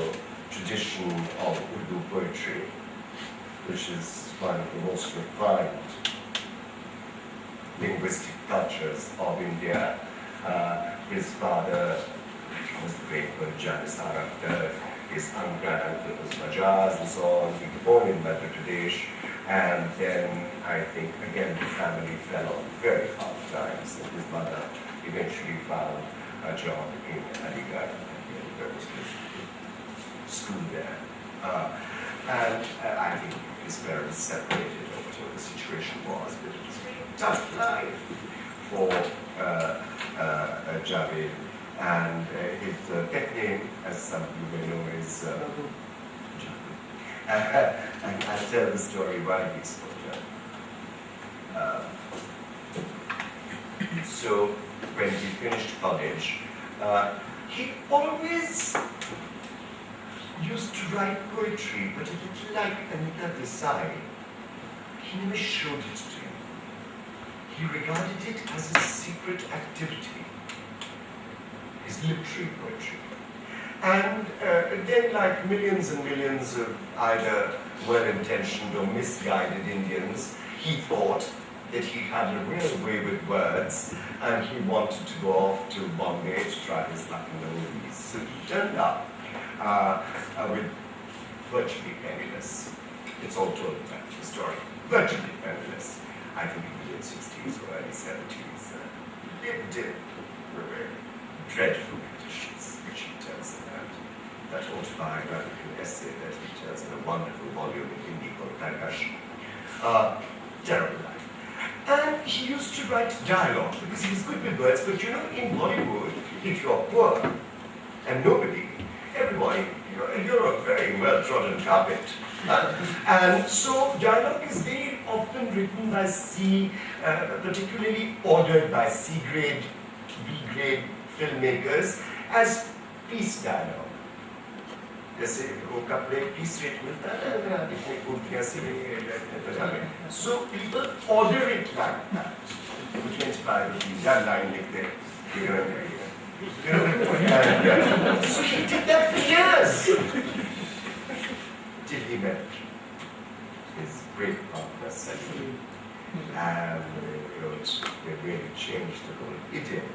tradition of Urdu poetry, which is one of the most refined linguistic cultures of India. His father was the great poet Janisar Akhtar, his uncle was Majaz, and so on. He was born in Madhya Pradesh, and then I think again the family fell on very hard times, and his mother eventually found a job in Aligarh, and there was school there. And I think his parents separated or whatever the situation was, but it was a very tough life for Javed. And his pet name, as some of you may know, is Javed. And I'll tell the story why he's called Javed. So when he finished college, he always used to write poetry, but a little like Anita Desai. He never showed it to him. He regarded it as a secret activity, his literary poetry. And then, like millions and millions of either well-intentioned or misguided Indians, he thought that he had a real way with words, and he wanted to go off to Bombay to try his luck in the movies. So he turned up with virtually penniless. It's all told in that story. Virtually penniless. I think in the late 60s or early 70s. Lived in dreadful conditions, which he tells in that autobiographical essay that he tells in a wonderful volume in Hindi called Prakash. Terrible life. And he used to write dialogue because he was good with words, but in Bollywood, if you're poor, and nobody, everybody, you're a very well-trodden carpet. And so dialogue is very often written by particularly ordered by C-grade, B-grade filmmakers as piece dialogue. जैसे वो कपड़े piece rate मिलता है ना, इतने कुर्तियाँ सिले, so people order it like that. 25 rupees, that line लिखते, so he did that for years. Till he met his great partner, Sethi, and they really changed the whole idiom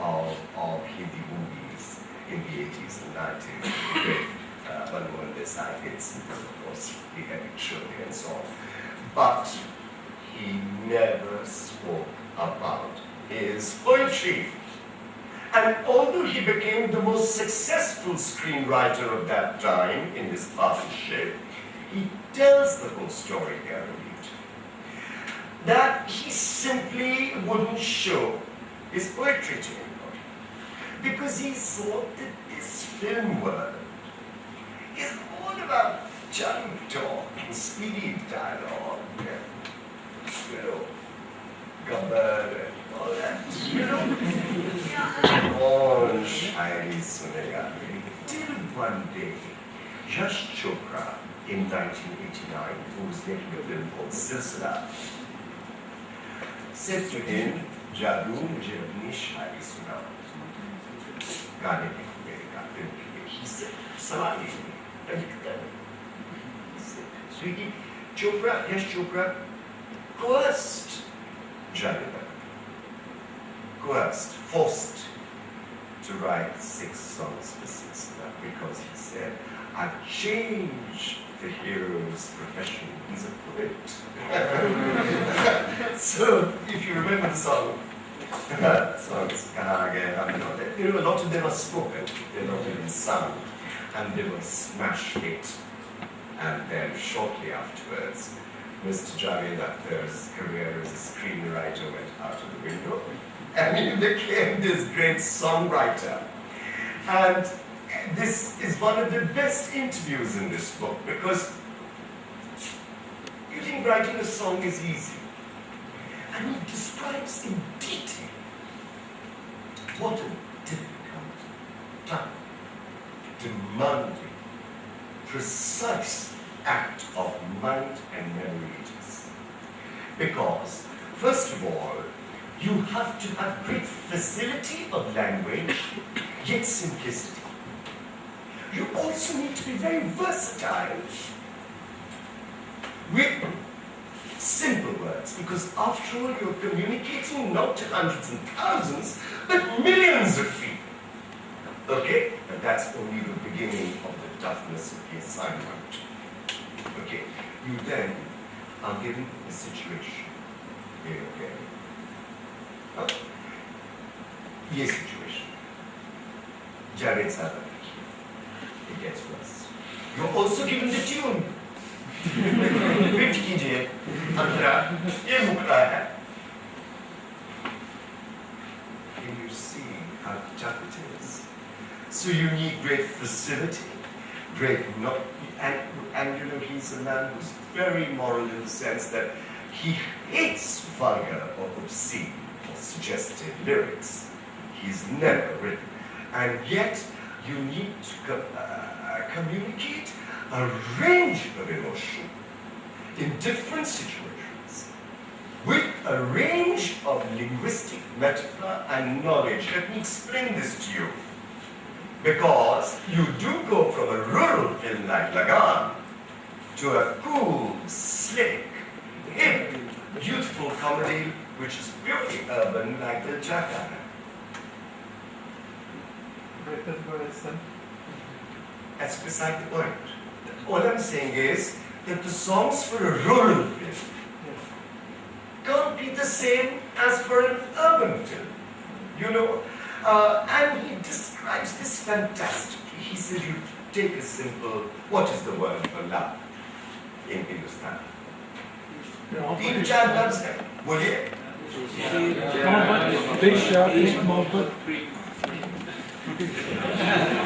of Hindi movies in the 80s and 90s. With Bangalore Desai hits, of course, he had it surely and so on. But he never spoke about his poetry. And although he became the most successful screenwriter of that time in this partnership, he tells the whole story here indeed. That he simply wouldn't show his poetry to anybody. Because he thought that this film world is all about junk talk and speedy dialogue, Gabbar and all that, all shiny sunega. Till one day, Yash Chopra in 1989, who was making a film called Silsila, said to him, Jadoo mujhe apni shayari suna. Gaane likho mere ka film ke liye. He said, sawal hi nahi, likhta hai. He said, Sweetie, Chopra, Yash Chopra coerced Janita, coerced, forced to write 6 songs for Silsila because he said, I've changed the hero's profession. He's a poet. So, if you remember the song, songs, a lot of them are spoken, they're not even sung, and they were smash hit. And then shortly afterwards, Mr. Javed Akhtar's career as a screenwriter went out of the window, and he became this great songwriter. And this is one of the best interviews in this book, because you think writing a song is easy. And he describes in detail what a difficult, tough, demanding, precise act of mind and memory it is. Because, first of all, you have to have great facility of language, yet simplicity. You also need to be very versatile with simple words, because after all, you're communicating not to hundreds and thousands, but millions of people. Okay? But that's only the beginning of the toughness of the assignment. Okay, you then are given a situation. Okay. Huh? Yes, situation. Javed Sadar. It gets worse. You're also given the tune. Fit kijiye, antara, ye mukta hai. Can you see how tough it is? So you need great facility, great and he's a man who's very moral in the sense that he hates vulgar or obscene or suggestive lyrics. He's never written. And yet, you need to communicate a range of emotion in different situations with a range of linguistic metaphor and knowledge. Let me explain this to you. Because you do go from a rural film like Lagan to a cool, slick, hip, youthful comedy which is purely urban like the Jaka. That's beside the point. All I'm saying is that the songs for a rural film can't be the same as for an urban film. You know? And he describes this fantastically. He says, you take a simple, what is the word for love in Hindustan? Deep Chad loves him. Bolliye?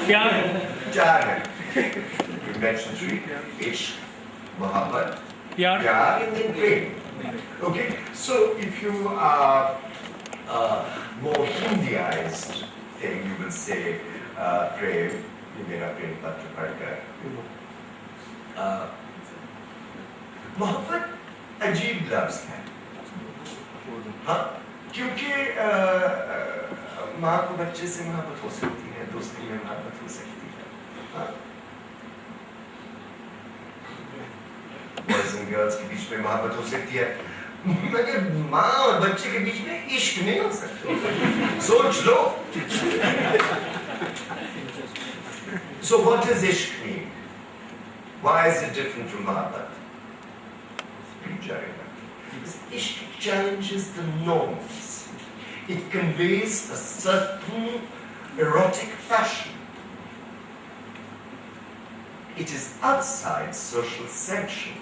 प्यार चार है. You mentioned three. Ishq, mohabbat, प्यार pyar, and then prem. Okay, so if you are more Hindiized thing, you will say prem. You may not prem patra padkar. मोहब्बत अजीब लफ्ज है, हाँ, क्योंकि माँ को बच्चे से मोहब्बत हो सकती है, दोस्ती में मोहब्बत हो सकती है, हाँ, बॉयज एंड गर्ल्स के बीच में मोहब्बत हो सकती है, मगर माँ और बच्चे के बीच में इश्क नहीं हो सकता. सोच लो. So what does ishq mean? Why is it different from mohabbat? Ishq challenges the norms. It conveys a certain erotic passion. It is outside social sanction.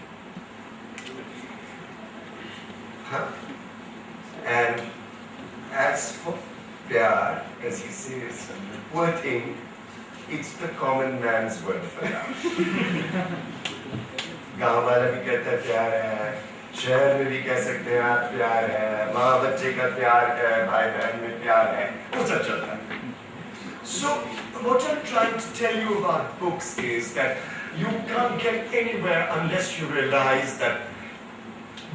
Huh? And as for pyar, as he says, poor thing, it's the common man's word for love. गाँव वाला भी कहता है प्यार है, शहर में भी कह सकते हैं आप प्यार है, माँ बच्चे का प्यार है, भाई बहन में प्यार है, वो सब चलता है. So what I'm trying to tell you about books is that you can't get anywhere unless you realize that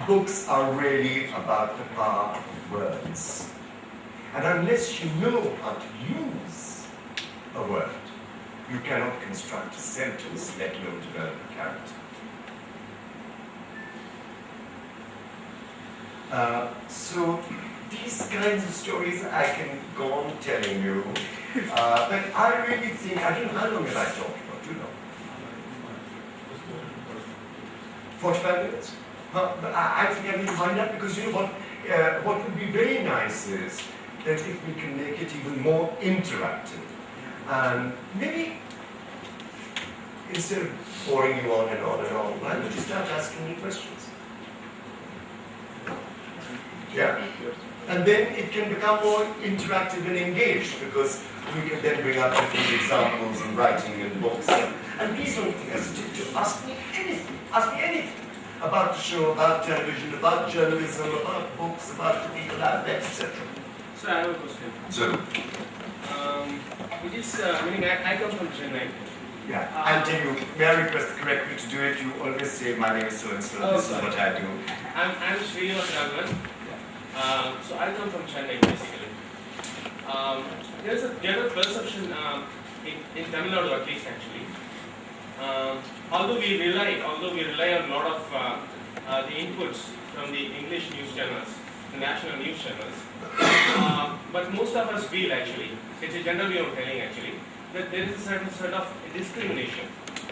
books are really about the power of words. And unless you know how to use a word, you cannot construct a sentence, let alone develop a character. So these kinds of stories I can go on telling you, but I really think, I don't know how long have I talked about, you know? 45 minutes? But I think I need to wind up because you know what would be very nice is that if we can make it even more interactive. And maybe instead of boring you on and on and on, why don't you start asking me questions? Yeah? And then it can become more interactive and engaged because we can then bring up different examples in writing and books. And please don't hesitate to ask me anything. Ask me anything about the show, about television, about journalism, about books, about the people out there, etc. So I have a question. So, It is, meaning I come from Chennai. yeah, I'll tell you, may I request correctly to do it, you always say my name is so-and-so, this is what I do. I'm Srinivas Raghavan. So I come from Chennai basically. There's a general perception in Tamil Nadu at least actually. Although we rely on a lot of the inputs from the English news channels, the national news channels, but most of us feel actually, it's a general way of telling actually, that there is a certain sort of discrimination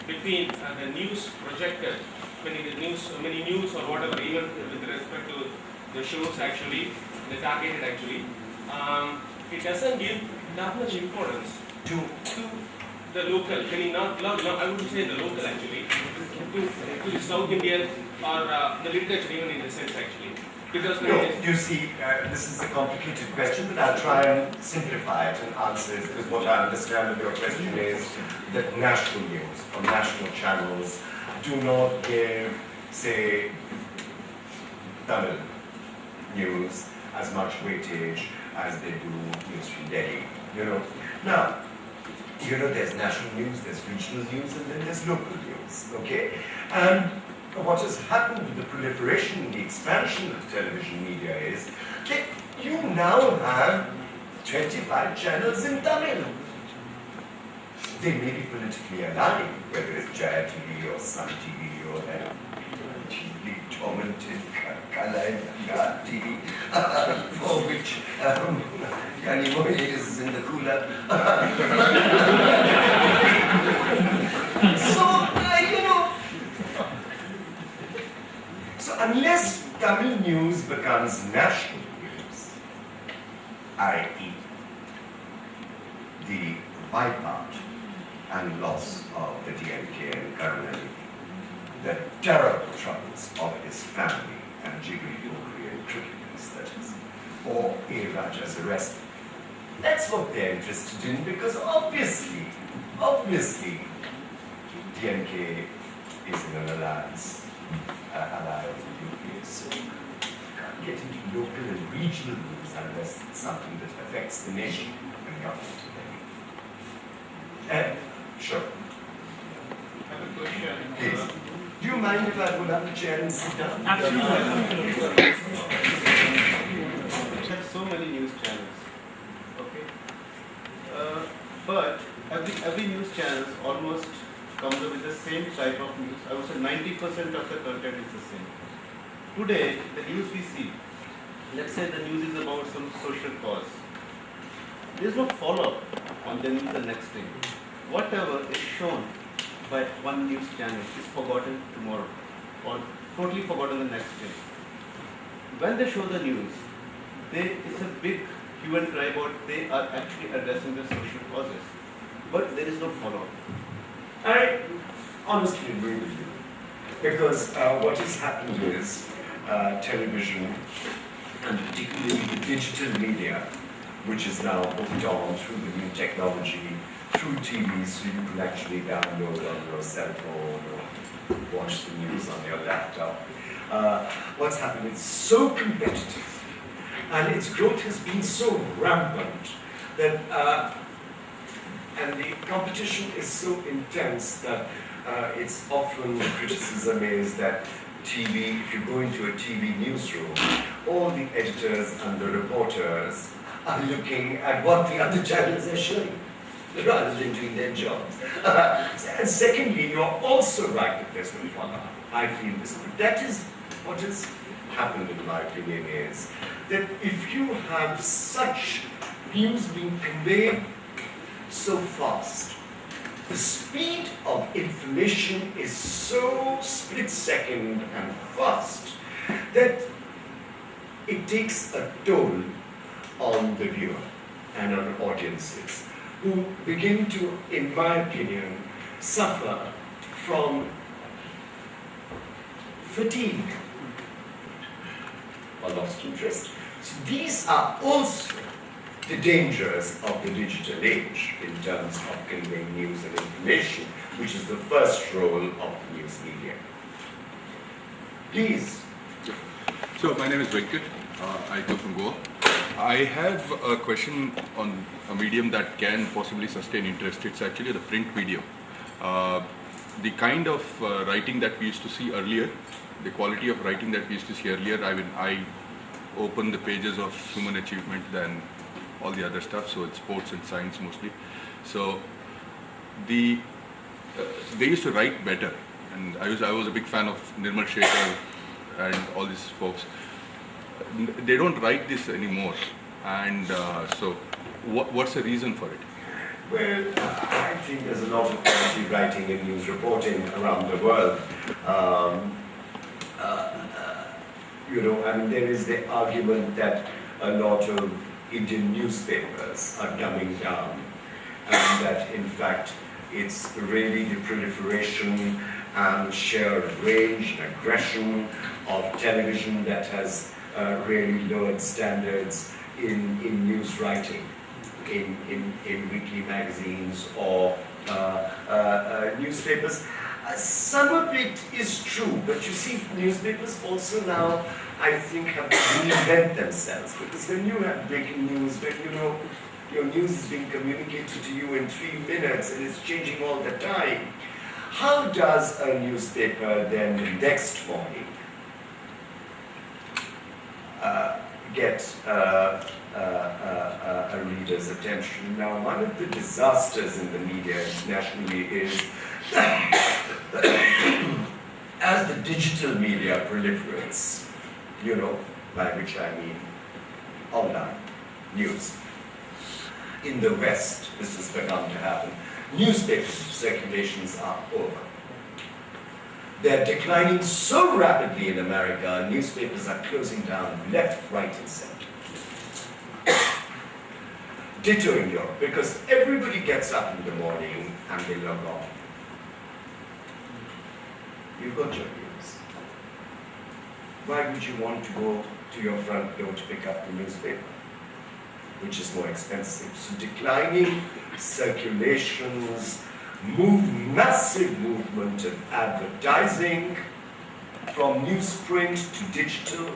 between the news projected, many news or whatever, even with respect to the shows actually, the targeted actually, it doesn't give that much importance to the local, meaning not I wouldn't say the local actually, to the South Indian or the literature even in a sense actually. Because No, you see, this is a complicated question, but I'll try and simplify it and answer it, because what I understand of your question is that national news or national channels do not give, say, Tamil news as much weightage as they do news from Delhi, you know. Now, you know, there's national news, there's regional news, and then there's local news, okay? And what has happened with the proliferation and the expansion of television media is that you now have 25 channels in Tamil. They may be politically aligned, whether it's Jaya TV or Sun TV or TV tormented Kalai TV, for which Kanimoy is in the cooler. So, you know, so unless Tamil news becomes national news, i.e. the wipeout and loss of the DMK and Karunanidhi, the terrible troubles of his family and Jiggly Pokri and cricketing status, or A. Raja's arrest, That's what they're interested in, because obviously, DMK is in an alliance, ally of the UK, so you can't get into local and regional news unless it's something that affects the nation and government. Sure. I have a question. Please. Do you mind if I pull up the chair and sit down? Absolutely. There are so many news channels, okay? But every news channel almost comes up with the same type of news. I would say 90% of the content is the same. Today, the news we see, let's say the news is about some social cause. There is no follow-up on the news the next day. Whatever is shown by one news channel is forgotten tomorrow or totally forgotten the next day. When they show the news, it's a big hue and cry about they are actually addressing the social causes, but there is no follow-up. I honestly agree with you, because what has happened is television, and particularly the digital media, which is now hooked on through the new technology, through TV, so you can actually download on your cell phone or watch the news on your laptop. What's happened? It's so competitive, and its growth has been so rampant that, and the competition is so intense that it's often criticism is that TV, if you go into a TV newsroom, all the editors and the reporters are looking at what the other channels are showing, rather than doing their jobs. And secondly, you're also right that there's no follow-up. I feel this. That is what has happened, in my opinion, is that if you have such news being conveyed so fast, the speed of information is so split-second and fast that it takes a toll on the viewer and on audiences, who begin to, in my opinion, suffer from fatigue or lost interest. So these are also the dangers of the digital age in terms of conveying news and information, which is the first role of the news media. Please. So my name is Venkat. I come from Goa. I have a question on a medium that can possibly sustain interest. It's actually the print medium. The kind of writing that we used to see earlier, the quality of writing that we used to see earlier, I open the pages of human achievement than all the other stuff, so it's sports and science mostly. So they used to write better, and I was a big fan of Nirmal Shekhar and all these folks. They don't write this anymore, and so what's the reason for it? Well, I think there's a lot of quality writing and news reporting around the world. There is the argument that a lot of Indian newspapers are dumbing down, and that in fact it's really the proliferation and sheer range and aggression of television that has really lowered standards in news writing, in weekly magazines or newspapers. Some of it is true, but you see, newspapers also now, I think, have to reinvent themselves, because when you have breaking news, when you know your news is being communicated to you in 3 minutes and it's changing all the time, how does a newspaper then the next morning get a reader's attention? Now, one of the disasters in the media internationally is as the digital media proliferates, by which I mean online news. In the West, this has begun to happen. Newspaper circulations are over. They're declining so rapidly in America, newspapers are closing down left, right, and center. Ditto in Europe, because everybody gets up in the morning and they log on. You've got your news. Why would you want to go to your front door to pick up the newspaper? which is more expensive. So declining circulations, massive movement of advertising from newsprint to digital,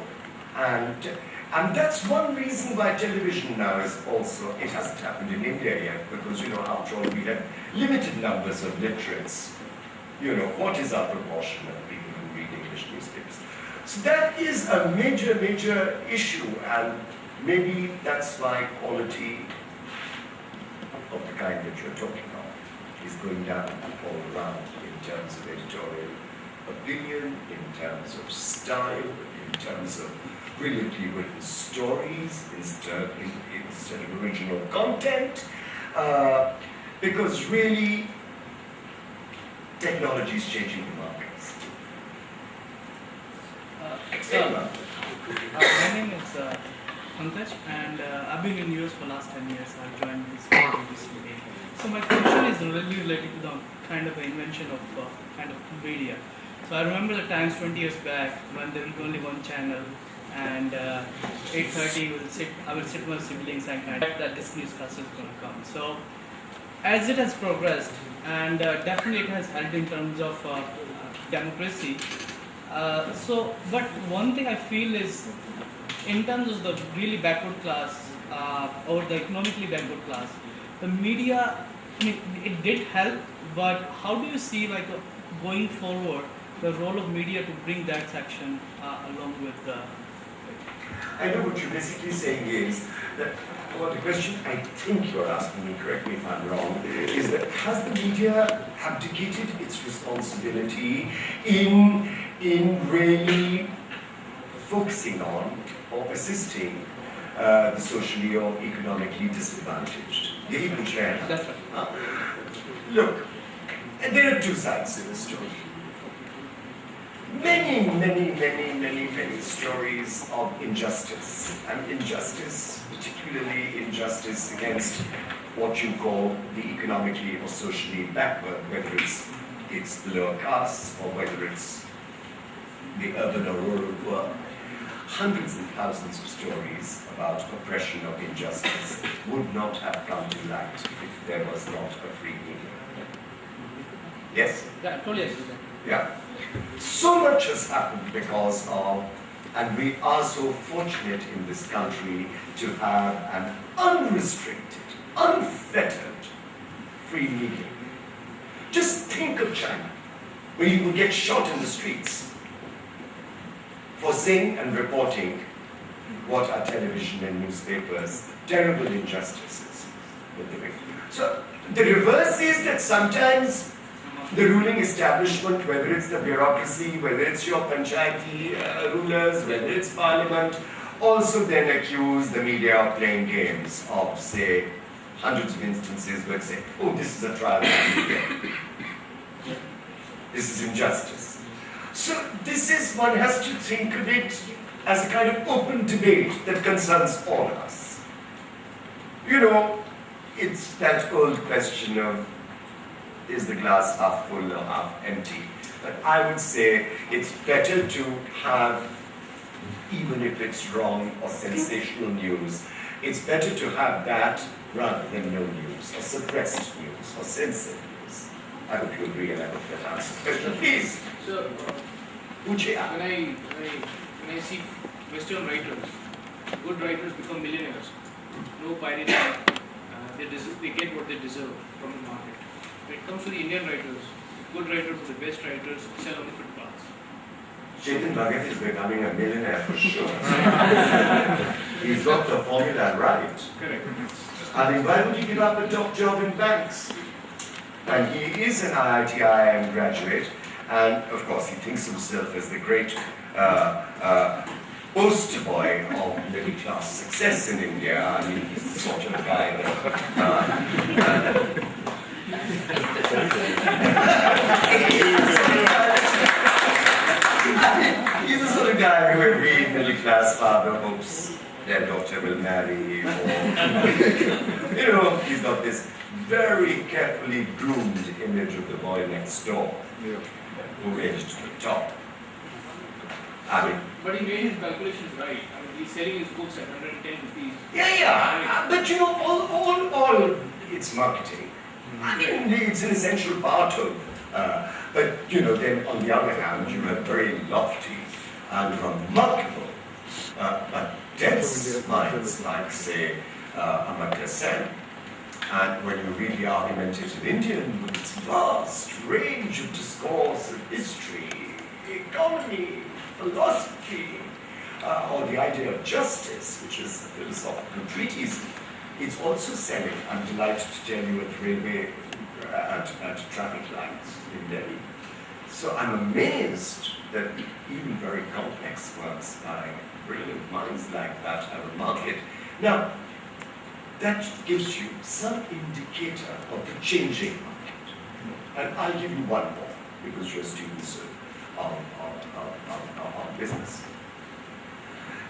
and that's one reason why television now is also, it hasn't happened in India yet, because, you know, after all, we have limited numbers of literates. You know, what is our proportion of people who read English newspapers? So that is a major, major issue, and maybe that's why quality of the kind that you're talking of is going down all around in terms of editorial opinion, in terms of style, in terms of brilliantly written stories instead of original content, because really technology is changing the markets. My name is Pankaj, and I've been in US for the last 10 years. I've joined this recently. So my question is really related to the kind of invention of kind of media. So I remember the times 20 years back when there was only one channel, and 8:30 I will sit with my siblings and kind of that this newscast is going to come. So as it has progressed, and definitely it has helped in terms of democracy. But one thing I feel is, in terms of the really backward class or the economically backward class, the media, I mean, it did help, but how do you see, like, going forward, the role of media to bring that section along with the... I know what you're basically saying is that, well, the question I think you're asking me, correct me if I'm wrong, is that has the media abdicated its responsibility in really focusing on or assisting the socially or economically disadvantaged, the even share? That's right. Look, there are two sides to the story. Many stories of injustice, and injustice, particularly injustice against what you call the economically or socially backward, whether it's the lower castes or whether it's the urban or rural poor. Hundreds and thousands of stories about oppression or injustice would not have come to light if there was not a free media. Yes? Yeah, totally agree with that. Yeah. So much has happened because of, and we are so fortunate in this country to have an unrestricted, unfettered free media. Just think of China, where you can get shot in the streets for saying and reporting what are television and newspapers, terrible injustices with the victim. So the reverse is that sometimes the ruling establishment, whether it's the bureaucracy, whether it's your panchayati rulers, whether it's parliament, also then accuse the media of playing games of, say, hundreds of instances where say, oh, this is a trial by media. This is injustice. So this is, one has to think of it as a kind of open debate that concerns all of us. You know, it's that old question of, is the glass half full or half empty? But I would say it's better to have, even if it's wrong or sensational news, it's better to have that rather than no news, or suppressed news, or censored news. I hope you agree, and I hope that answers the question. Please. So, Uchiha. when I see Western writers, good writers become millionaires. No piracy. They get what they deserve from the market. When it comes to the Indian writers, good writers are the best writers, sell on the footpaths. Chetan Bhagat is becoming a millionaire for sure. He's got the formula right. Correct. I mean, why would he give up a top job in banks? And he is an IIM graduate, and of course he thinks himself as the great poster boy of middle class success in India. I mean, he's the sort of guy that he's the sort of guy who every middle-class father hopes their daughter will marry, or, you know, he's got this very carefully groomed image of the boy next door, who edged to the top. I mean, But he made his calculations right. I mean, he's selling his books at 110 rupees. yeah, but you know, all it's marketing. I mean, it's an essential part of. But you know, then on the other hand, you have very lofty and remarkable, but dense minds like, say, Amartya Sen. And when you read the argumentative Indian with its vast range of discourse of history, economy, philosophy, or the idea of justice, which is a philosophical treatise, it's also selling, I'm delighted to tell you, at railway, at traffic lights in Delhi. So I'm amazed that even very complex works by brilliant minds like that have a market. Now, that gives you some indicator of the changing market. And I'll give you one more, because you're students of business.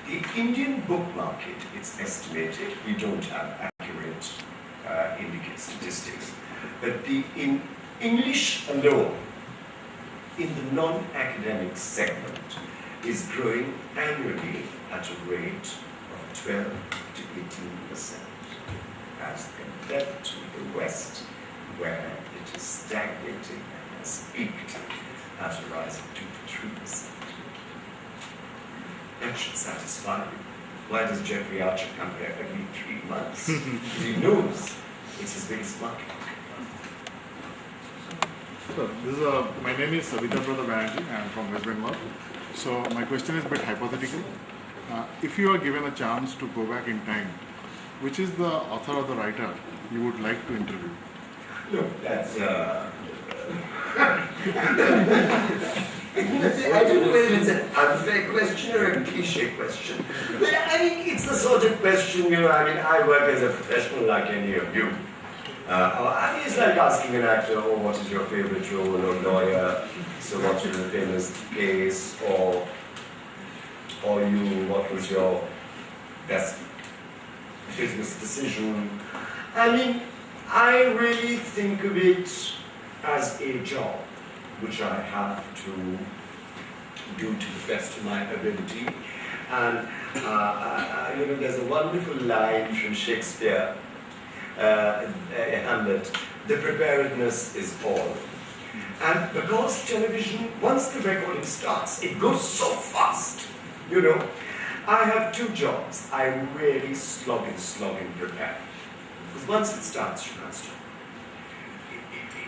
The Indian book market, it's estimated, we don't have accurate statistics, but in English alone, in the non-academic segment, is growing annually at a rate of 12 to 18%, as compared to the West, where it is stagnating and has peaked at a rise of 2 to 3%. That should satisfy you. Why does Jeffrey Archer come here every 3 months? Because he knows it's his biggest market. So, my name is Savita Brother Banerjee. I am from West Bengal. So my question is a bit hypothetical. If you are given a chance to go back in time, which is the author or the writer you would like to interview? Look, that's I don't know whether it's an unfair question or a cliche question. But I mean, it's the sort of question, you know, I mean, I work as a professional like any of you. I mean, it's like asking an actor, oh, what is your favorite role, or lawyer, so what's your famous case, or you, what was your best business decision. I mean, I really think of it as a job, which I have to do to the best of my ability. And you know, there's a wonderful line from Shakespeare, Hamlet, the preparedness is all. And because television, once the recording starts, it goes so fast, you know. I have 2 jobs. I really slog and prepare. Because once it starts, you can't stop.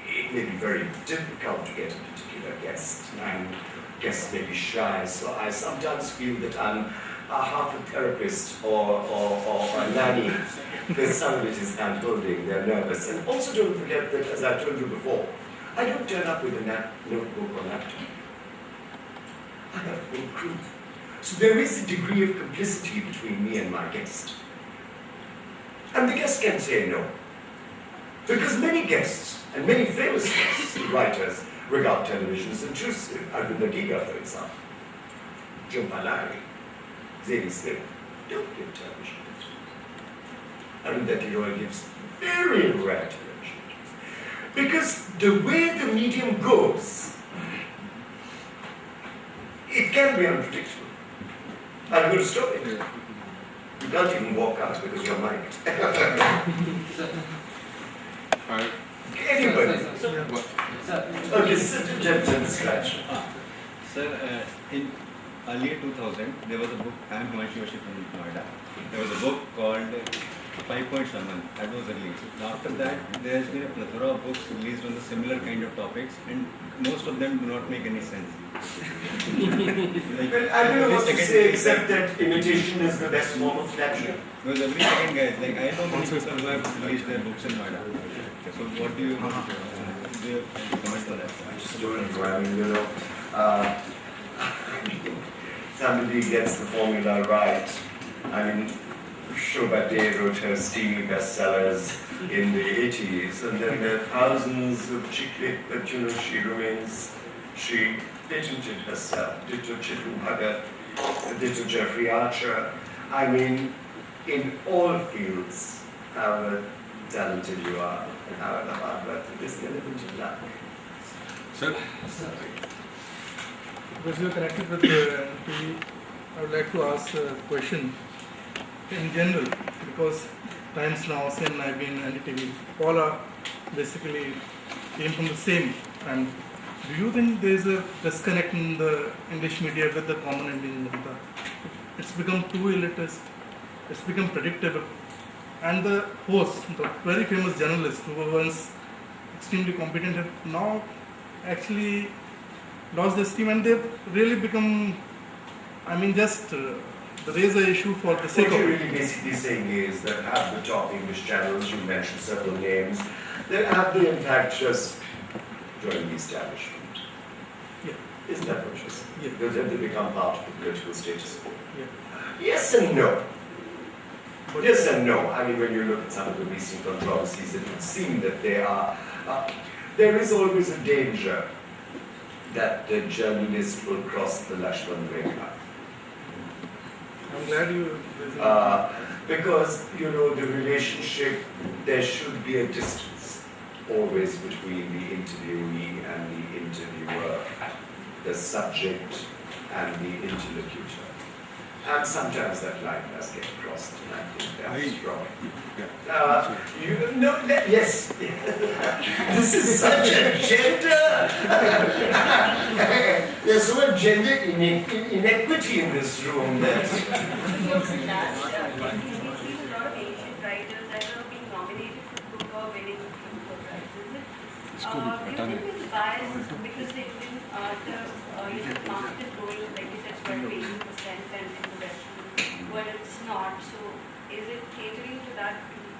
It may be very difficult to get a particular guest, and guests may be shy, so I sometimes feel that I'm half a therapist or a nanny. Because some of it is hand-holding, they're nervous. And also don't forget that, as I told you before, I don't turn up with a notebook or laptop. I have a whole crew. So there is a degree of complicity between me and my guest. And the guest can say no. Because many guests, and many famous guests and writers, regard television as intrusive. Arvind Giga, for example. Joe Palari, Zadie Smith, don't give television. Arundhati Roy gives very rare television. Because the way the medium goes, it can be unpredictable. I'm going to stop it. You can't even walk out because you're mic'd. Anybody? Okay, sit and gentlemen scratch. Sir, in earlier 2000, there was a book, I am Himanshu Yoshi from Noida. There was a book called 5 Points a Month that was released. After that, there has been a plethora of books released on the similar kind of topics, and most of them do not make any sense. Well, I don't know what to say except that imitation is the best form of flattery. Because every second guy, like I know many people who have released their books in Noida. So what do you comment on that? I just don't know. I mean, you know, somebody gets the formula right. I mean, Shobha Dey wrote her steamy bestsellers in the 80s, and then there are thousands of chick-lit, but you know, she patented herself, ditto Chitu Bhagat, ditto Jeffrey Archer. I mean, in all fields, however talented you are, and however hard work, there's an element of luck. Sir? Because you are connected with the I would like to ask a question in general, because Times Now, CNN, IIM, NDTV, all are basically came from the same. And do you think there is a disconnect in the English media with the common Indian Janata? It's become too elitist, it's become predictable. And the host, the very famous journalist who was once extremely competent, have now actually lost their steam, and they've really become, just raise the issue for the sake What of you're it. really basically saying is that half the top English channels, you mentioned several names, they have they in fact just joined the establishment. Yeah. Isn't that what you're saying? Yeah. Because they become part of the political status quo. Yeah. Yes and no. But Yes and no. I mean, when you look at some of the recent controversies, it would seem that there is always a danger that the journalist will cross the Lakshman Rekha. I'm glad you. Because, you know, the relationship, there should be a distance always between the interviewee and the interviewer, the subject and the interlocutor. And sometimes that line does get crossed, and I think that's wrong. Yes, this is such a gender. There's so much gender inequity in this room that. A lot of Asian writers that are being nominated for Booker or winning Booker prizes. Do you think it's biased because they win the market is growing, like you said, 12 to 18% and in the Western world it's not. So is it catering to that?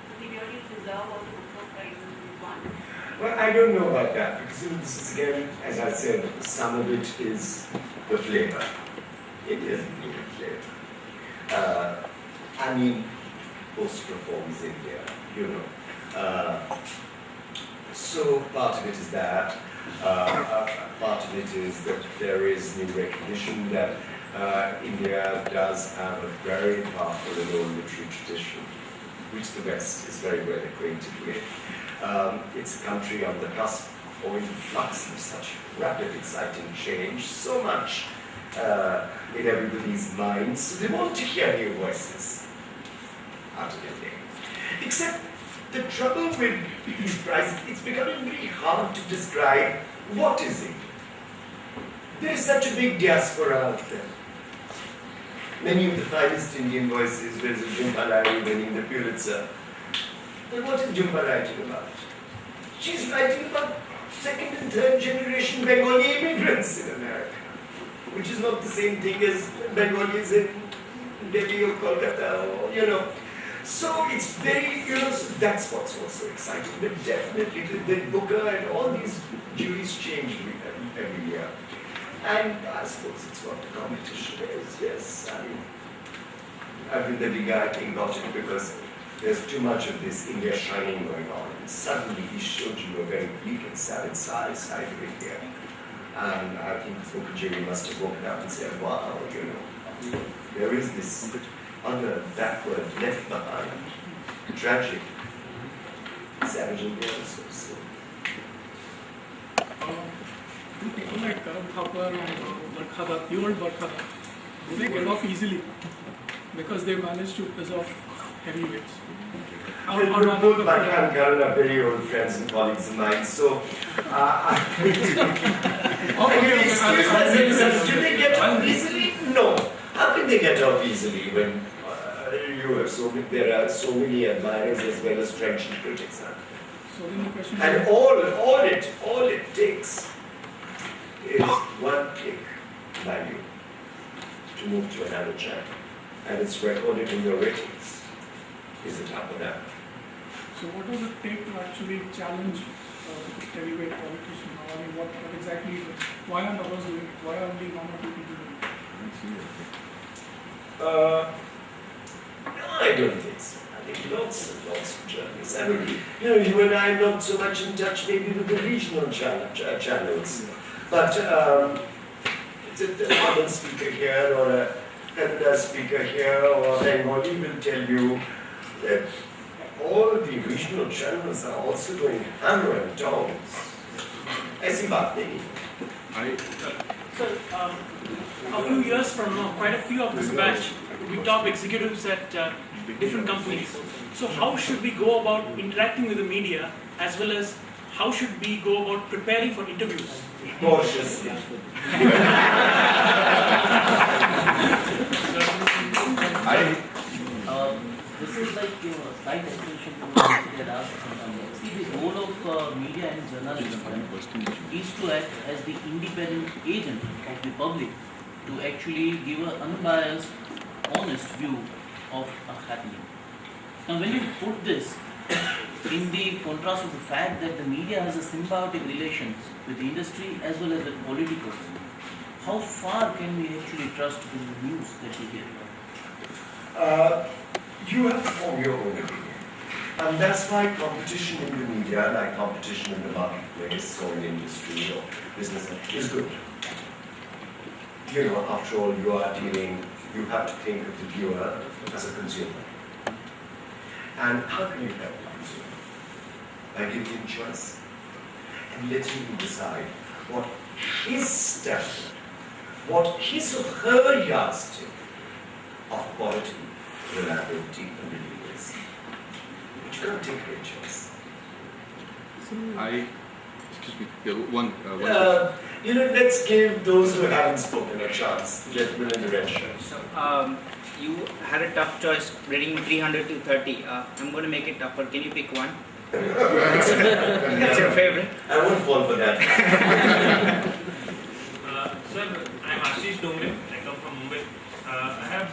Do they really deserve all the Booker prizes we won? Well, I don't know about that because this is again, as I said, some of it is the flavor. It is the flavor. I mean, post-reforms India, you know. So part of it is that. Part of it is that there is new recognition that India does have a very powerful and old literary tradition, which the West is very well acquainted with. It's a country on the cusp or in flux of such rapid, exciting change, so much in everybody's minds. So they want to hear new voices out of India. Except the trouble with these prizes, it's becoming very hard to describe what is it. There is such a big diaspora out there. Many of the finest Indian voices, there's a Jhumpa Lahiri winning the Pulitzer. But what is Jhumpa writing about? She's writing about second and third generation Bengali immigrants in America, which is not the same thing as Bengalis in Delhi or Kolkata, or, you know. So it's very, you know, so that's what's also exciting. But definitely the Booker and all these juries change every year. And I suppose it's what the competition is, yes. I mean, the big guy thing got it because there's too much of this India shining going on. And suddenly he showed you a very bleak and sad side of India. And I think the Booker jury must have woken up and said, wow, you know, there is this other backward, left behind, tragic, savage India also. So. Do people like Karan Thapar and Barkhada, the old Barkhada, do they get off easily because they managed to preserve heavyweights? Both Barkhada and Karan are very old friends and colleagues of mine, so do they get off easily? No. How can they get off easily when you have there are so many admirers as well as trenchant critics? Huh? So then the question And is, all it takes is one click by you to move to another channel, and it's recorded in your ratings. Is it up or down? so what does it take to actually challenge heavyweight politician? I mean, what exactly is it? Why aren't others doing it? Why are only one or two people doing it? No, I don't think so. I think lots of journalists. I mean, you know, you and I are not so much in touch maybe with the regional channels, but the Tamil speaker here or a Kannada speaker here or Bengali will tell you that all the regional channels are also doing hammer and tongs. ऐसी बात नहीं. So, a few years from now, quite a few of this batch will be top executives at different companies. So how should we go about interacting with the media, as well as how should we go about preparing for interviews? Cautiously. This is like a slight extension to what they had asked. See, the role of media and journalism is to act as the independent agent of the public to actually give an unbiased, honest view of a happening. Now, when you put this in the contrast of the fact that the media has a symbiotic relations with the industry as well as with politicals, how far can we actually trust the news that we get? You have to form your own opinion. And that's why competition in the media, like competition in the marketplace or in industry or business, is good. You know, after all, you have to think of the viewer as a consumer. And how can you help the consumer? By giving him choice and letting him decide what his standard, what his or her yardstick of quality, reliability, and renewal is. But you can't take away choice. Excuse me, one let's give those who haven't spoken a chance. Gentlemen in the red shirt. So, you had a tough choice, rating 300 to 30. I'm going to make it tougher. Can you pick one? That's your favorite? I won't fall for that. Sir, I'm Ashish Dongre. I come from Mumbai. I have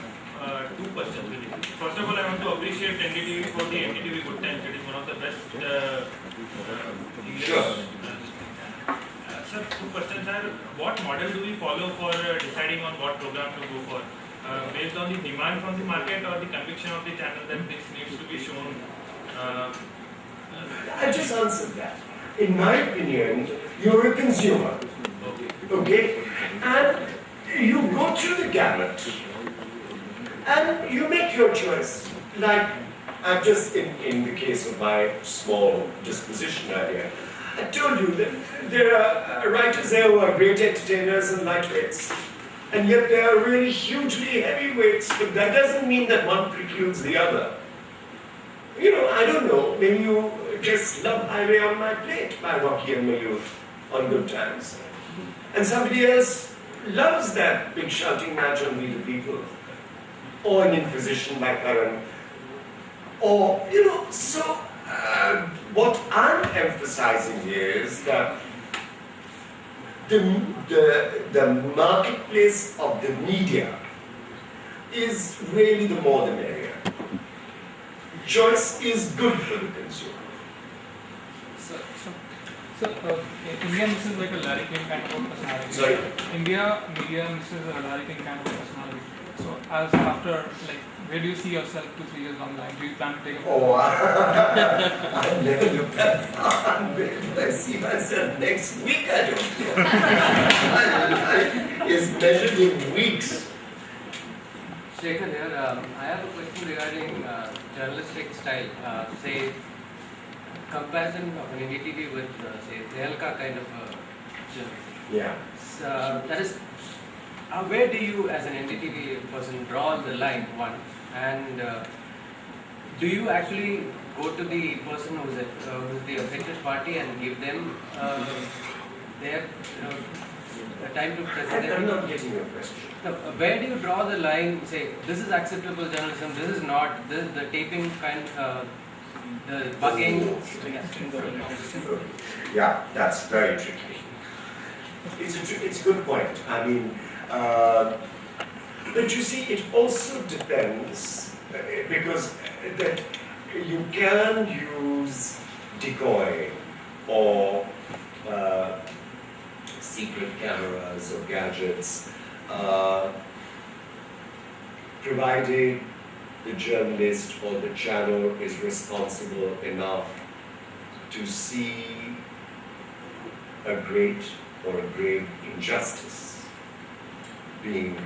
two questions really. First of all, I want to appreciate NDTV for the NDTV Good Times. It is one of the best English. Sure. Sir, two questions are: what model do we follow for deciding on what program to go for? Based on the demand from the market or the conviction of the channel that this needs to be shown? I just answered that. In my opinion, you're a consumer. Okay? And you go through the gamut and you make your choice. Like, I'm just in the case of my small disposition earlier, I told you that there are writers there who are great entertainers and lightweights. And yet they are really hugely heavyweights, but that doesn't mean that one precludes the other. You know, I don't know, maybe you just love Highway on My Plate by Rocky and Mayu on Good Times. And somebody else loves that big shouting match on We the People. Or an Inquisition by Karan. Or, you know, so what I'm emphasizing here is that the marketplace of the media is really the more the merrier. Choice is good for the consumer. So India misses like a Larry King kind of a personality. Sorry? India media misses a Larry King kind of a personality. So as after, like, where do you see yourself 2-3 years down the line? Do you plan to take a... Oh, I've never looked that far. Where do I see myself next week? I don't know. Life is measured in weeks. Shekhar here. I have a question regarding journalistic style. Say, comparison of an NDTV with, say, Tehalka kind of journalism. Yeah. So, that is, where do you, as an NDTV person, draw the line, one? And do you actually go to the person who's the affected party and give them their time to present? I'm not getting your question. No, where do you draw the line? Say, this is acceptable journalism, this is not. This is the taping kind, the bugging. Yeah, that's very tricky. It's a good point. I mean, but you see, it also depends because that you can use decoy or secret cameras or gadgets, provided the journalist or the channel is responsible enough to see a great or a grave injustice being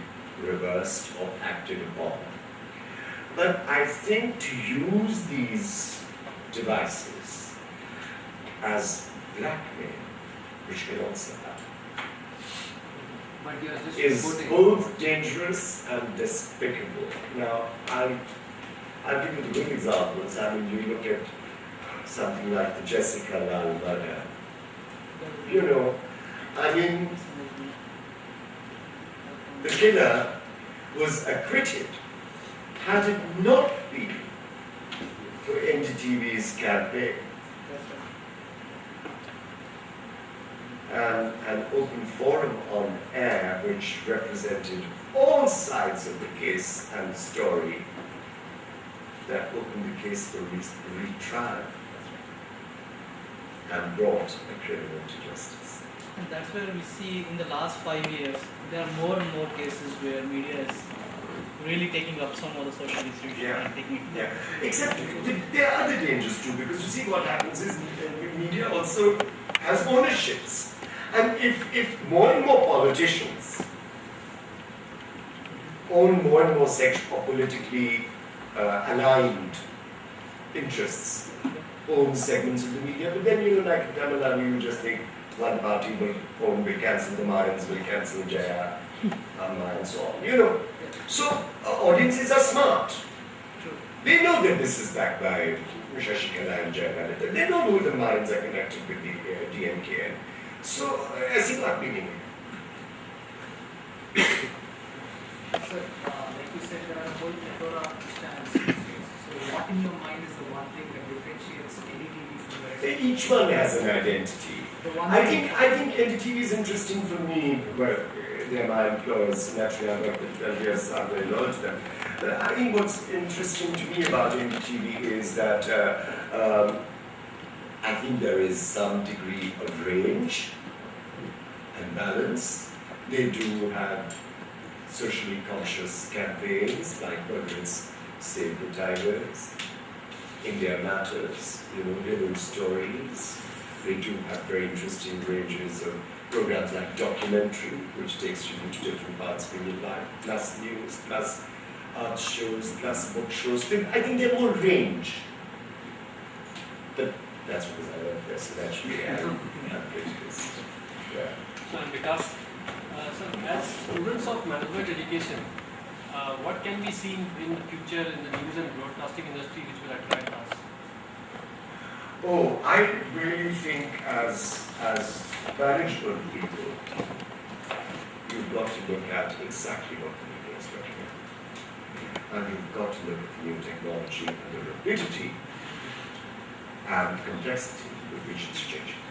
reversed or acted upon. But I think to use these devices as blackmail, which can also happen, but you're just is reporting. both dangerous and despicable. Now, I'll give you the good examples. I mean, you look at something like the Jessica Lal murder. You know, I mean, the killer was acquitted. Had it not been for NDTV's campaign and an open forum on air which represented all sides of the case and the story, that opened the case for retrial and brought a criminal to justice. And that's where we see in the last 5 years, there are more and more cases where media is really taking up some of the social issues and taking it. Yeah, except there are other dangers too, because you see what happens is media also has ownerships. And if more and more politicians own more and more or politically aligned interests, own segments of the media, but then, you know, like in Tamil Nadu, you just think one party will cancel the Marins, will cancel Jaya, Amma, and so on, you know. So audiences are smart. They know that this is backed by Shashikala and Jayalalitha. They know who the Marins are connected with the DMK. So, ऐसी बात भी नहीं है. Sir, like you said, there are a whole plethora of channels. So, what in your mind is the one thing that differentiates NDTV from the rest? Each one has an identity. I think NDTV is interesting for me. Well, they're my employers. Naturally, I've worked with 12 years. I'm very loyal to them. But I think what's interesting to me about NDTV is that I think there is some degree of range and balance. They do have socially conscious campaigns, like whether it's Save the Tigers, India Matters, you know, living stories. They do have very interesting ranges of programs like documentary, which takes you into different parts of your life, plus news, plus art shows, plus book shows. I think they're more range. But that's because I love this, and actually I'm prejudiced. Yeah. So, because as students of management education, what can be seen in the future in the news and broadcasting industry which will attract us? Oh, I really think as management people, you've got to look at exactly what the media is looking at. And you've got to look at the new technology and the rapidity and complexity with which it's changing.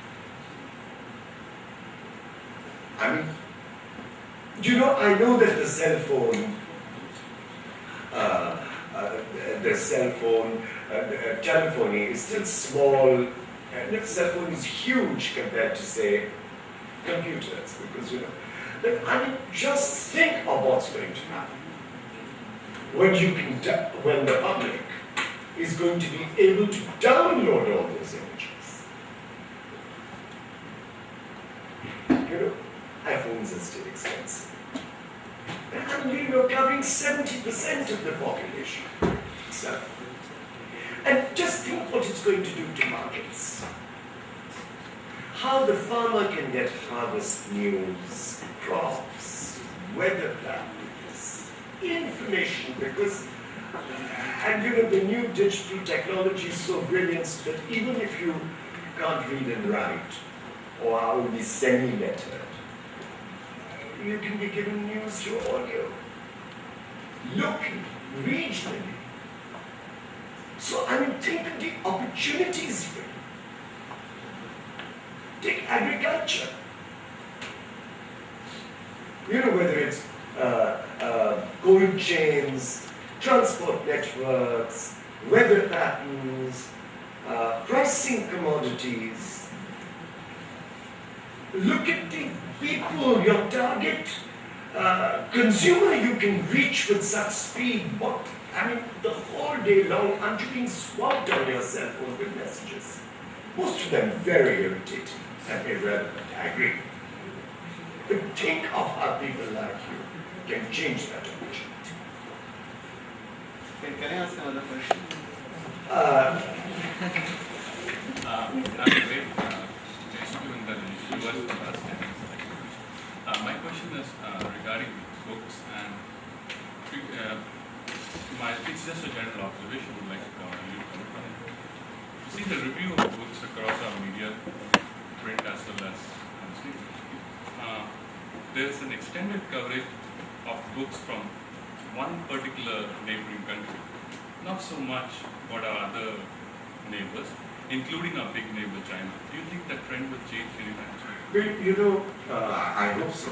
I mean, you know, I know that the cell phone, telephony is still small, and the cell phone is huge compared to, say, computers, because, you know, but I mean, just think of what's going to happen when when the public is going to be able to download all those images. You know, iPhones are still expensive. And you know, covering 70% of the population. So, and just think what it's going to do to markets. How the farmer can get harvest news, crops, weather patterns, information, because, and you know, the new digital technology is so brilliant that even if you can't read and write, or are only semi-lettered, you can be given news through audio, locally, regionally. So, I mean, think of the opportunities for it. Take agriculture. You know, whether it's cold chains, transport networks, weather patterns, pricing commodities. Look at the people, your target consumer you can reach with such speed. What, I mean, the whole day long, aren't you being swamped on your cell phone with messages? Most of them very irritating and irrelevant, I agree. But think of how people like you can change that opportunity. Can I ask another question? I'm great. Just doing the US for last time. My question is regarding books, and it's just a general observation. Would like you to comment on it. You see the review of books across our media, print as well as on stage. There's an extended coverage of books from one particular neighboring country, not so much what our other neighbors, including our big neighbor China. Do you think that trend will change anytime soon? Well, you know, I hope so.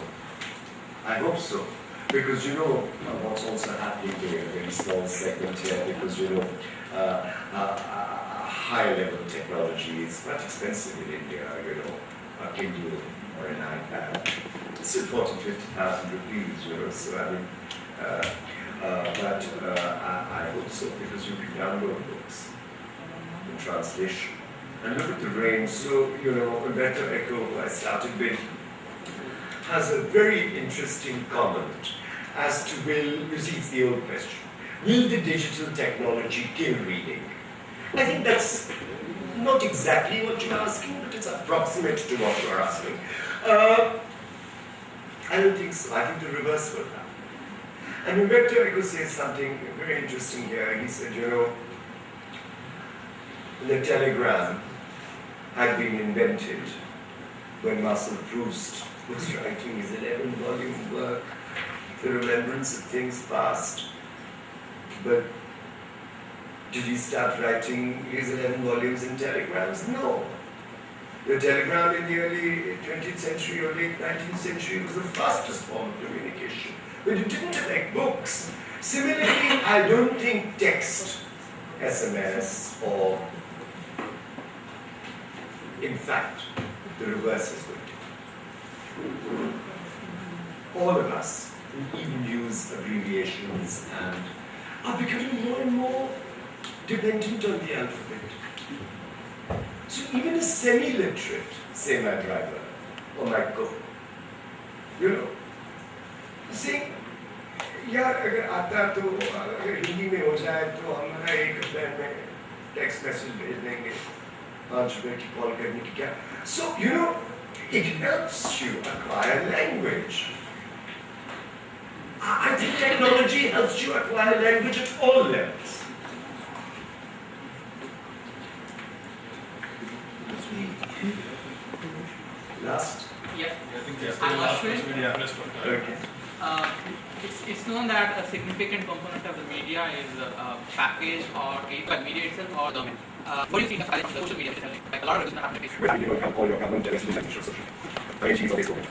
I hope so. Because you know what's also happening here, a very small segment here, because you know, high level technology is quite expensive in India, you know, a Kindle or an iPad. It's still 40,000 to 50,000 rupees, you know, so I mean, I hope so, because you can download books in translation. And look at the range. So, you know, Umberto Eco, who I started with, has a very interesting comment as to you see, it's the old question, will the digital technology kill reading? I think that's not exactly what you're asking, but it's approximate to what you're asking. I don't think so. I think the reverse will happen. And Umberto Eco says something very interesting here. He said, you know, the telegram had been invented when Marcel Proust was writing his 11-volume work, The Remembrance of Things Past. But did he start writing his 11 volumes in telegrams? No. The telegram in the early 20th century or late 19th century was the fastest form of communication, but it didn't affect books. Similarly, I don't think text, SMS, or in fact, the reverse is going to. All of us who even use abbreviations and are becoming more and more dependent on the alphabet. So even a semi-literate, say my driver or my cook, you know, saying, यार अगर आता तो अगर हिंदी में हो जाए तो हमारा एक प्लान में टेक्स्ट मैसेज भेज देंगे 5 रुपए की कॉल करने की क्या. So you know, it helps you acquire language. I think technology helps you acquire language at all levels. Last? Yeah. I think yes. I'm Ashwin. Okay. It's known that a significant component of the media is packaged or either media itself or domain. What do you think of the social media itself? Like a lot of it is not happening. Well, you know, all your government social. I mean, she's on Facebook.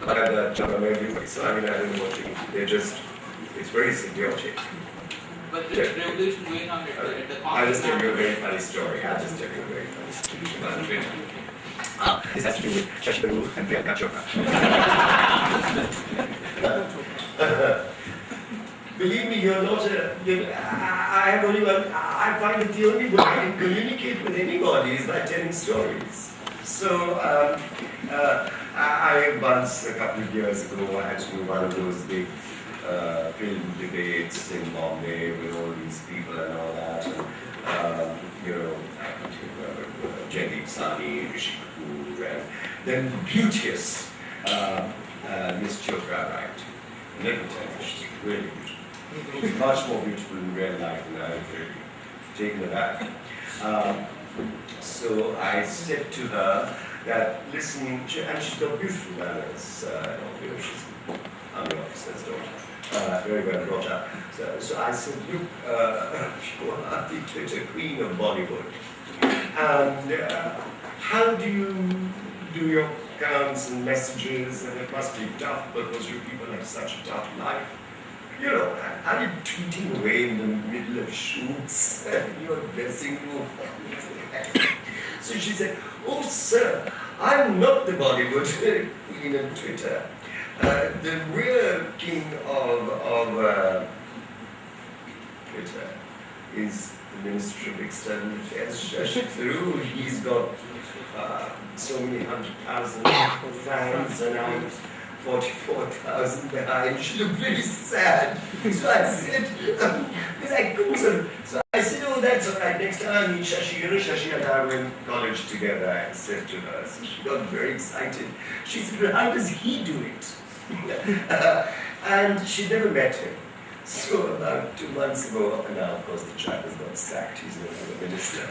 But I everybody, so I mean, I don't know what you mean. They're just, it's very symbiotic. But there's a revolution going on at the I'll just tell you a very funny story. About Twitter. This has to do with Shashi Tharoor and Priyanka Chopra. Believe me, you're not I have only one, I find that the only way I can communicate with anybody is by telling stories. So, I once, a couple of years ago, I had to do one of those big film debates in Bombay with all these people and all that. And, you know, Jagdeep Sani, Rishi Kapoor, and then beauteous Miss Chopra, right? Let me tell you, she's really beautiful. Much more beautiful in real life than I was really taken aback. So I said to her that, listen, and she's got beautiful manners, you know, she's army officer's daughter, very well brought up. So I said, look, you are the Twitter queen of Bollywood. And how do you do your accounts and messages? And it must be tough because you people have such a tough life. You know, are you tweeting away in the middle of shoots in your dressing room? So she said, oh sir, I'm not the Bollywood queen of Twitter. The real king of Twitter is the Minister of External Affairs, Shashi Tharoor. He's got so many 100,000 fans and I'm 44,000 behind. She looked very sad. So I said, because I couldn't sort of, so I said, oh, that's all right. Next time I meet Shashi, you know, Shashi and I went to college together, I said to her. So she got very excited. She said, well, how does he do it? And she never met him. So about 2 months ago, and now of course the chap has got sacked, he's no longer minister.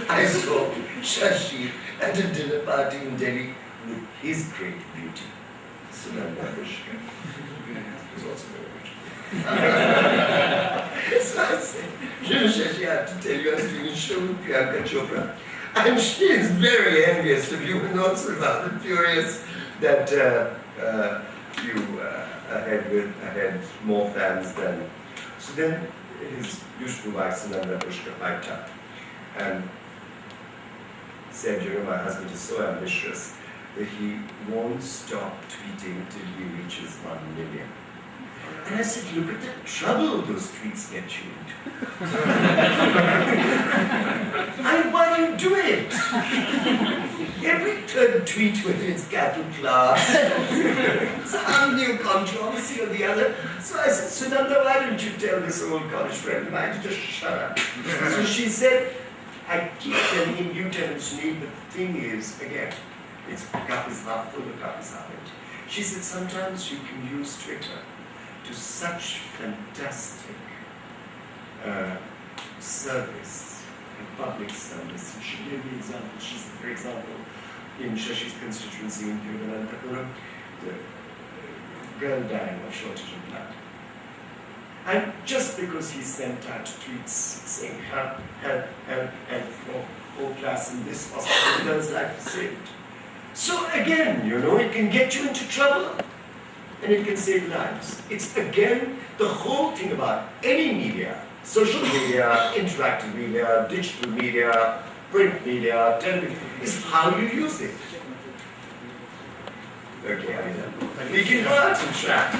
I saw Shashi at a dinner party in Delhi with his great beauty, Sunil Sethi. He was also very beautiful. So I said, Shashi, I have to tell you, I was doing a show with Priyanka Chopra, and she is very envious of you and also rather furious that you had more fans than. So then his beautiful wife Sunanda Pushkar piped up and said, you know, my husband is so ambitious that he won't stop tweeting till he reaches 1 million. And I said, look at the trouble those tweets get you into. And why do you do it? Every third tweet, whether it's cattle class, some new controversy or the other. So I said, Sunanda, why don't you tell this old college friend of mine to just shut up? So she said, I keep telling him, you tell him, Sunil, but the thing is, again, it's the cup is half full, the cup is half empty. She said, sometimes you can use Twitter to such fantastic service and public service. And she gave me examples. She said, for example, in Shashi's constituency in Thiruvananthapuram, the girl dying of shortage of blood. And just because he sent out tweets saying, help, help, help, help for whole class in this hospital, the girl's life is saved. So again, you know, it can get you into trouble. And it can save lives. It's again the whole thing about any media, social media, interactive media, digital media, print media, television, is how you use it. Okay, I mean, we can go out and chat.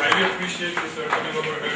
I really appreciate you, sir, coming over